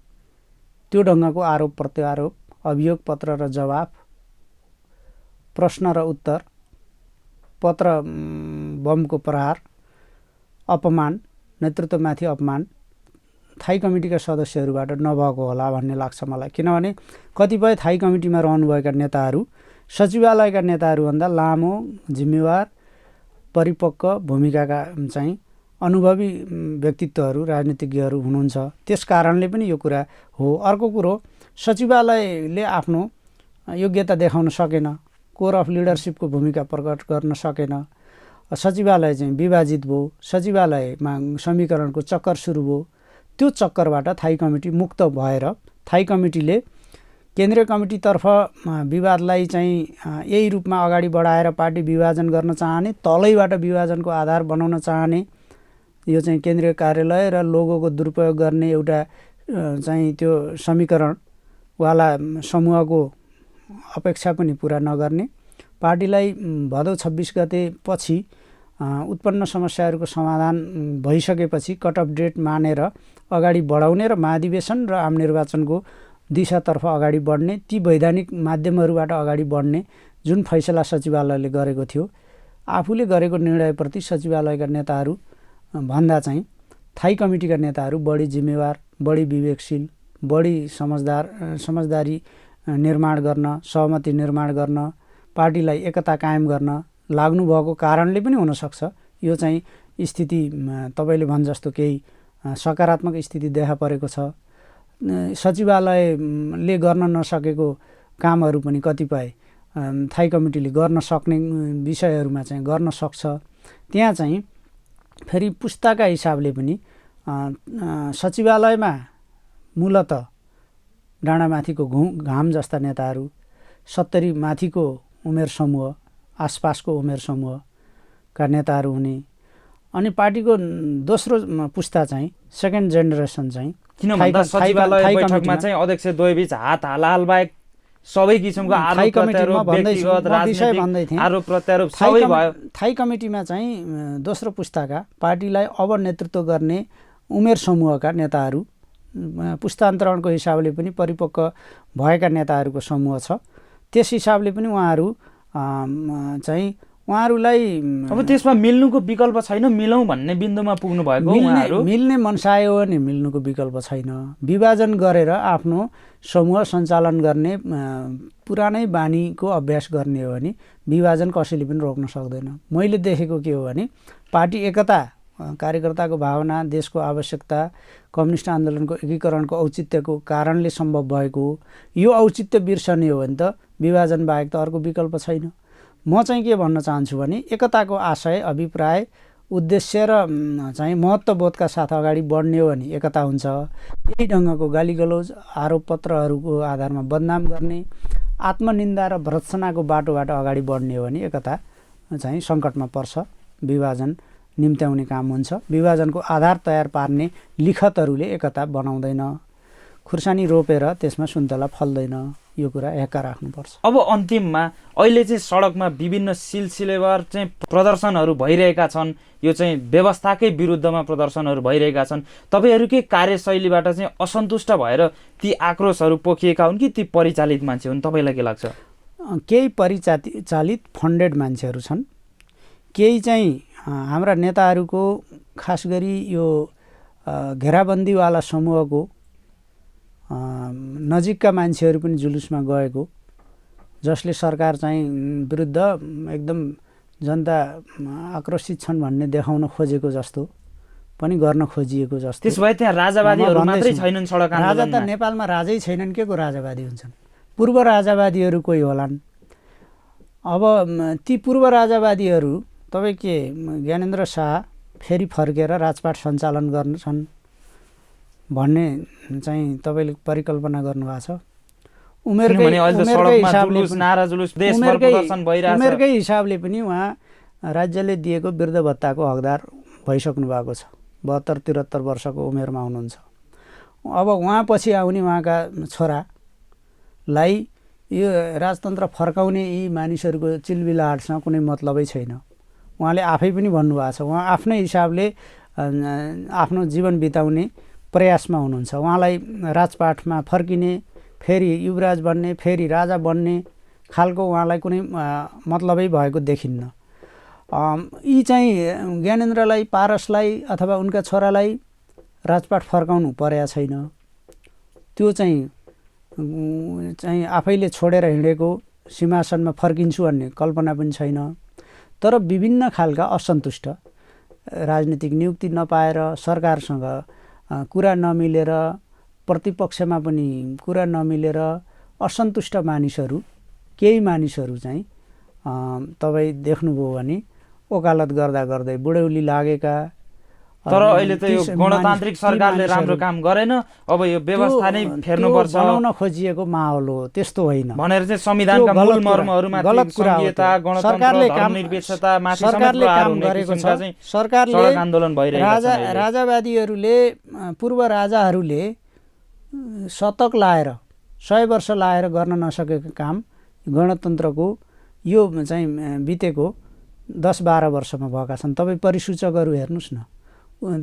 Speaker 1: त्यो ढङ्गको आरोप प्रत्यारोप, अभियोग पत्र र जवाफ, प्रश्न र उत्तर, पत्र बमको प्रहार, अपमान, नेतृत्वमाथि अपमान थाई कमिटीका सदस्यहरूबाट नभएको होला भन्ने लाग्छ मलाई। किनभने कतिपय थाई कमिटीमा रहनुभएका नेताहरू सचिवालयका नेताहरूभन्दा लामो जिम्मेवार परिपक्व भूमिकाका चाहिँ अनुभवी व्यक्तित्वहरू, राजनीतिज्ञहरू हुनुहुन्छ। त्यस कारणले पनि यो कुरा हो। अर्को कुरो, सचिवालयले आफ्नो योग्यता देखाउन सकेन, कोर अफ लिडरसिपको भूमिका प्रकट गर्न सकेन। सचिवालय चाहिँ विभाजित भयो, सचिवालयमा समीकरणको चक्कर सुरु भयो। त्यो चक्करबाट थाई कमिटी मुक्त भएर थाई कमिटीले केन्द्रीय कमिटीतर्फ विवादलाई चाहिँ यही रूपमा अगाडि बढाएर पार्टी विभाजन गर्न चाहने, तलैबाट विभाजनको आधार बनाउन चाहने, यो चाहिँ केन्द्रीय कार्यालय र लोगोको दुरुपयोग गर्ने एउटा चाहिँ त्यो समीकरणवाला समूहको अपेक्षा पनि पुरा नगर्ने, पार्टीलाई भदौ 26 गते पछि उत्पन्न समस्याहरूको समाधान भइसकेपछि कट अफ डेट मानेर अगाडि बढाउने र महाधिवेशन र आम निर्वाचनको दिशातर्फ अगाडि बढ्ने, ती वैधानिक माध्यमहरूबाट अगाडि बढ्ने जुन फैसला सचिवालयले गरेको थियो, आफूले गरेको निर्णयप्रति सचिवालयका नेताहरू भन्दा चाहिँ थाई कमिटीका नेताहरू बढी जिम्मेवार, बढी विवेकशील, बढी समझदारी निर्माण गर्न, सहमति निर्माण गर्न, पार्टीलाई एकता कायम गर्न लाग्नुभएको कारणले पनि हुनसक्छ यो चाहिँ स्थिति तपाईँले भने जस्तो केही सकारात्मक स्थिति देखा परेको छ। सचिवालयले गर्न नसकेको कामहरू पनि कतिपय थाई कमिटीले गर्न सक्ने विषयहरूमा चाहिँ गर्न सक्छ। त्यहाँ चाहिँ फेरि पुस्ताका हिसाबले पनि सचिवालयमा मूलत डाँडामाथिको घाम जस्ता नेताहरू, 70 माथिको उमेर समूह, आसपासको उमेर समूहका नेताहरू हुने, अनि पार्टीको दोस्रो पुस्ता चाहिँ सेकेन्ड जेनेरेसन चाहिँ
Speaker 2: किन भन्दा सचिवालय बैठकमा चाहिँ अध्यक्ष द्वयबीच हात हालाल बाहेक सबै किसिमको आरोप प्रत्यारोप, व्यक्तिगत राजनीतिक आरोप प्रत्यारोप सबै भयो।
Speaker 1: थाई कमिटीमा चाहिँ दोस्रो पुस्ताका पार्टीलाई अब नेतृत्व गर्ने उमेर समूहका नेताहरू, पुस्तान्तरणको हिसाबले पनि परिपक्व भएका नेताहरूको समूह छ। त्यस हिसाबले पनि उहाँहरू चाहिँ उहाँहरूलाई
Speaker 2: अब त्यसमा मिल्नुको विकल्प छैन, मिलौँ भन्ने बिन्दुमा पुग्नु भएको उहाँहरू।
Speaker 1: मिल्ने मनसायो भने मिल्नुको विकल्प छैन। विभाजन गरेर आफ्नो समूह सञ्चालन गर्ने पुरानै बानीको अभ्यास गर्ने हो भने विभाजन कसैले पनि रोक्न सक्दैन। मैले देखेको के हो भने पार्टी एकता, कार्यकर्ताको भावना, देशको आवश्यकता, कम्युनिस्ट आन्दोलनको एकीकरणको औचित्यको कारणले सम्भव भएको हो। यो औचित्य बिर्सने हो भने त विभाजन बाहेक त अर्को विकल्प छैन। म चाहिँ के भन्न चाहन्छु भने एकताको आशय, अभिप्राय, उद्देश्य र चाहिँ महत्त्वबोधका साथ अगाडि बढ्ने हो भने एकता हुन्छ। यही ढङ्गको गालीगलौज, आरोप पत्रहरूको आधारमा बदनाम गर्ने, आत्मनिन्दा र भर्त्सनाको बाटोबाट अगाडि बढ्ने हो भने एकता चाहिँ सङ्कटमा पर्छ, विभाजन निम्त्याउने काम हुन्छ। विभाजनको आधार तयार पार्ने लिखतहरूले एकता बनाउँदैन। खुर्सानी रोपेर त्यसमा सुन्तला फल्दैन, यो कुरा हेक्का राख्नुपर्छ।
Speaker 2: अब अन्तिममा अहिले चाहिँ सडकमा विभिन्न सिलसिलेवार चाहिँ प्रदर्शनहरू भइरहेका छन्, यो चाहिँ व्यवस्थाकै विरुद्धमा प्रदर्शनहरू भइरहेका छन्। तपाईँहरूकै कार्यशैलीबाट चाहिँ असन्तुष्ट भएर ती आक्रोशहरू पोखिएका हुन् कि ती परिचालित मान्छे हुन्, तपाईँलाई के लाग्छ?
Speaker 1: केही परिचालित फन्डेड मान्छेहरू छन्, केही चाहिँ हाम्रा नेताहरूको खास गरी यो घेराबन्दीवाला समूहको नजिकका मान्छेहरू पनि जुलुसमा गएको, जसले सरकार चाहिँ विरुद्ध एकदम जनता आक्रोशित छन् भन्ने देखाउन खोजेको जस्तो पनि गर्न खोजिएको जस्तो।
Speaker 2: त्यसो भए त्यहाँ राजावादीहरू मात्रै छैनन् सडक आन्दोलनमा?
Speaker 1: राजा त नेपालमा राजै छैनन्, के को राजावादी हुन्छन्? पूर्व राजावादीहरू कोही होलान्। अब ती पूर्व राजावादीहरू तपाईँ के ज्ञानेन्द्र शाह फेरि फर्केर राजपाट सञ्चालन गर्छन् भन्ने चाहिँ तपाईँले परिकल्पना गर्नुभएको छ? उमेरकै हिसाबले पनि उहाँ राज्यले दिएको वृद्ध भत्ताको हकदार भइसक्नु भएको छ। 72-73 वर्षको उमेरमा हुनुहुन्छ। अब उहाँपछि आउने उहाँका छोरालाई यो राजतन्त्र फर्काउने यी मानिसहरूको चिलबिलाहटसँग कुनै मतलबै छैन। उहाँले आफै पनि भन्नुभएको छ, उहाँ आफ्नै हिसाबले आफ्नो जीवन बिताउने प्रयासमा हुनुहुन्छ। उहाँलाई राजपाटमा फर्किने, फेरि युवराज बन्ने, फेरि राजा बन्ने खालको उहाँलाई कुनै मतलबै भएको देखिन्न। यी चाहिँ ज्ञानेन्द्रलाई, पारसलाई अथवा उनका छोरालाई राजपाट फर्काउनु परेको छैन। त्यो चाहिँ आफैले छोडेर हिँडेको सिंहासनमा फर्किन्छु भन्ने कल्पना पनि छैन। तर विभिन्न खालका असन्तुष्ट, राजनीतिक नियुक्ति नपाएर, सरकारसँग कुरा नमिलेर, प्रतिपक्षमा पनि कुरा नमिलेर असन्तुष्ट मानिसहरू, केही मानिसहरू चाहिँ तपाईँ देख्नुभयो भने वकालत गर्दा गर्दै बुढौली लागेका।
Speaker 2: तर अहिले त यो गणतान्त्रिक सरकारले राम्रो काम गरेन, अब यो व्यवस्था नै फेर्नुपर्छ
Speaker 1: बनाउन खोजिएको माहौल हो, त्यस्तो होइन
Speaker 2: भनेर चाहिँ संविधानका मूल मर्महरूमा
Speaker 1: गलत कुरा हो। सरकारले काम गरेको छ। सरकारले
Speaker 2: आन्दोलन भइरहेको छ।
Speaker 1: राजावादीहरूले, पूर्व राजाहरूले शतक लाएर 100 वर्ष लाएर गर्न नसकेको काम गणतन्त्रको यो चाहिँ बितेको 10-12 वर्षमा भएका छन्। तपाईँ परिसूचकहरू हेर्नुहोस् न,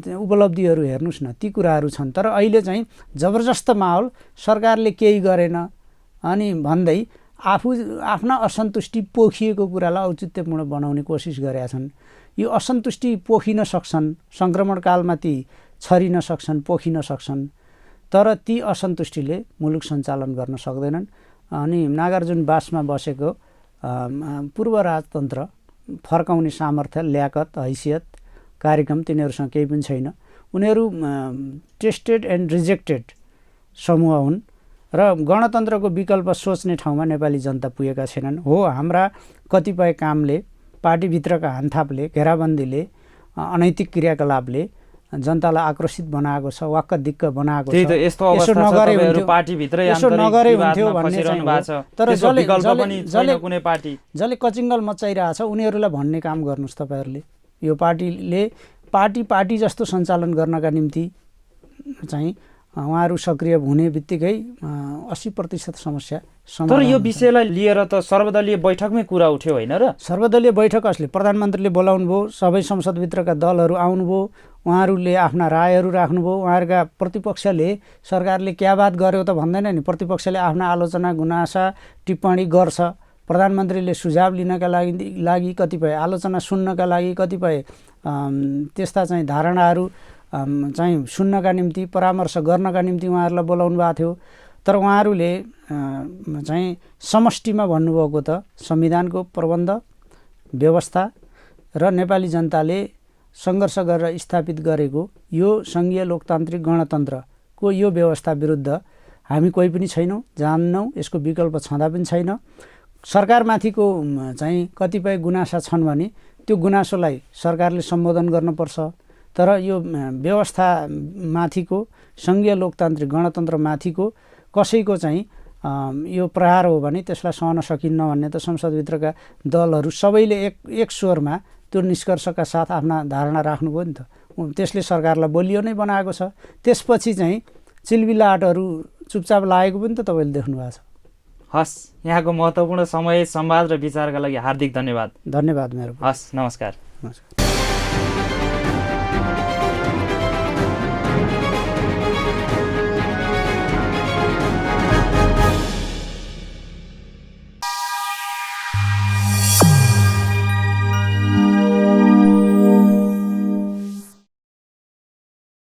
Speaker 1: उपलब्धिहरू हेर्नुहोस् न, ती कुराहरू छन्। तर अहिले चाहिँ जबरजस्त माहौल, सरकारले केही गरेन अनि भन्दै आफ्ना असन्तुष्टि पोखिएको कुरालाई औचित्यपूर्ण बनाउने कोसिस गरेका छन्। यो असन्तुष्टि पोखिन सक्छन्, सङ्क्रमणकालमा ती छरिन सक्छन्, पोखिन सक्छन्, तर ती असन्तुष्टिले मुलुक सञ्चालन गर्न सक्दैनन्। अनि नागार्जुनवासमा बसेको पूर्व राजतन्त्र फर्काउने सामर्थ्य, ल्याकत, हैसियत, कार्यक्रम तिनीहरूसँग केही पनि छैन। उनीहरू टेस्टेड एन्ड रिजेक्टेड समूह हुन् र गणतन्त्रको विकल्प सोच्ने ठाउँमा नेपाली जनता पुगेका छैनन्। हो, हाम्रा कतिपय कामले, पार्टीभित्रका हानथापले, घेराबन्दीले, अनैतिक क्रियाकलापले जनतालाई आक्रोशित बनाएको छ, वाक्क दिक्क बनाएको छ।
Speaker 2: यसो नगरे हुन्थ्यो भन्ने चाहिँ,
Speaker 1: तर जसले कचिङ्गल मचाइरहेछ उनीहरूलाई भन्ने काम गर्नुहोस् तपाईँहरूले। यो पार्टी जस्तो सञ्चालन गर्नका निम्ति चाहिँ उहाँहरू सक्रिय हुने बित्तिकै 80% समस्या
Speaker 2: समाधान। तर यो विषयलाई लिएर त सर्वदलीय बैठकमै कुरा उठ्यो होइन र?
Speaker 1: सर्वदलीय बैठक असले प्रधानमन्त्रीले बोलाउनु भयो, सबै संसदभित्रका दलहरू आउनुभयो, उहाँहरूले आफ्ना रायहरू राख्नुभयो। उहाँहरूका प्रतिपक्षले सरकारले क्या बात गर्यो त भन्दैन नि, प्रतिपक्षले आफ्ना आलोचना, गुनासा, टिप्पणी गर्छ। प्रधानमन्त्रीले सुझाव लिनका लागि कतिपय आलोचना सुन्नका लागि, कतिपय त्यस्ता चाहिँ धारणाहरू चाहिँ सुन्नका निम्ति, परामर्श गर्नका निम्ति उहाँहरूलाई बोलाउनु भएको थियो। तर उहाँहरूले चाहिँ समष्टिमा भन्नुभएको त संविधानको प्रबन्ध, व्यवस्था र नेपाली जनताले सङ्घर्ष गरेर स्थापित गरेको यो सङ्घीय लोकतान्त्रिक गणतन्त्रको यो व्यवस्था विरुद्ध हामी कोही पनि छैनौँ, जान्दैनौँ, यसको विकल्प छँदा पनि छैन। सरकारमाथिको चाहिँ कतिपय गुनासा छन् भने त्यो गुनासोलाई सरकारले सम्बोधन गर्नुपर्छ। तर यो व्यवस्थामाथिको, सङ्घीय लोकतान्त्रिक गणतन्त्रमाथिको कसैको चाहिँ यो प्रहार हो भने त्यसलाई सहन सकिन्न भन्ने त संसदभित्रका दलहरू सबैले एक स्वरमा त्यो निष्कर्षका साथ आफ्ना धारणा राख्नुभयो नि त। त्यसले सरकारलाई बलियो नै बनाएको छ। त्यसपछि चाहिँ चिलबिलाहटहरू चुपचाप लागेको पनि त तपाईँले देख्नु भएको छ।
Speaker 2: हस्, यहाँको महत्त्वपूर्ण समय, संवाद र विचारका लागि हार्दिक धन्यवाद।
Speaker 1: धन्यवाद मेरो।
Speaker 2: हस्, नमस्कार।
Speaker 1: नमस्कार।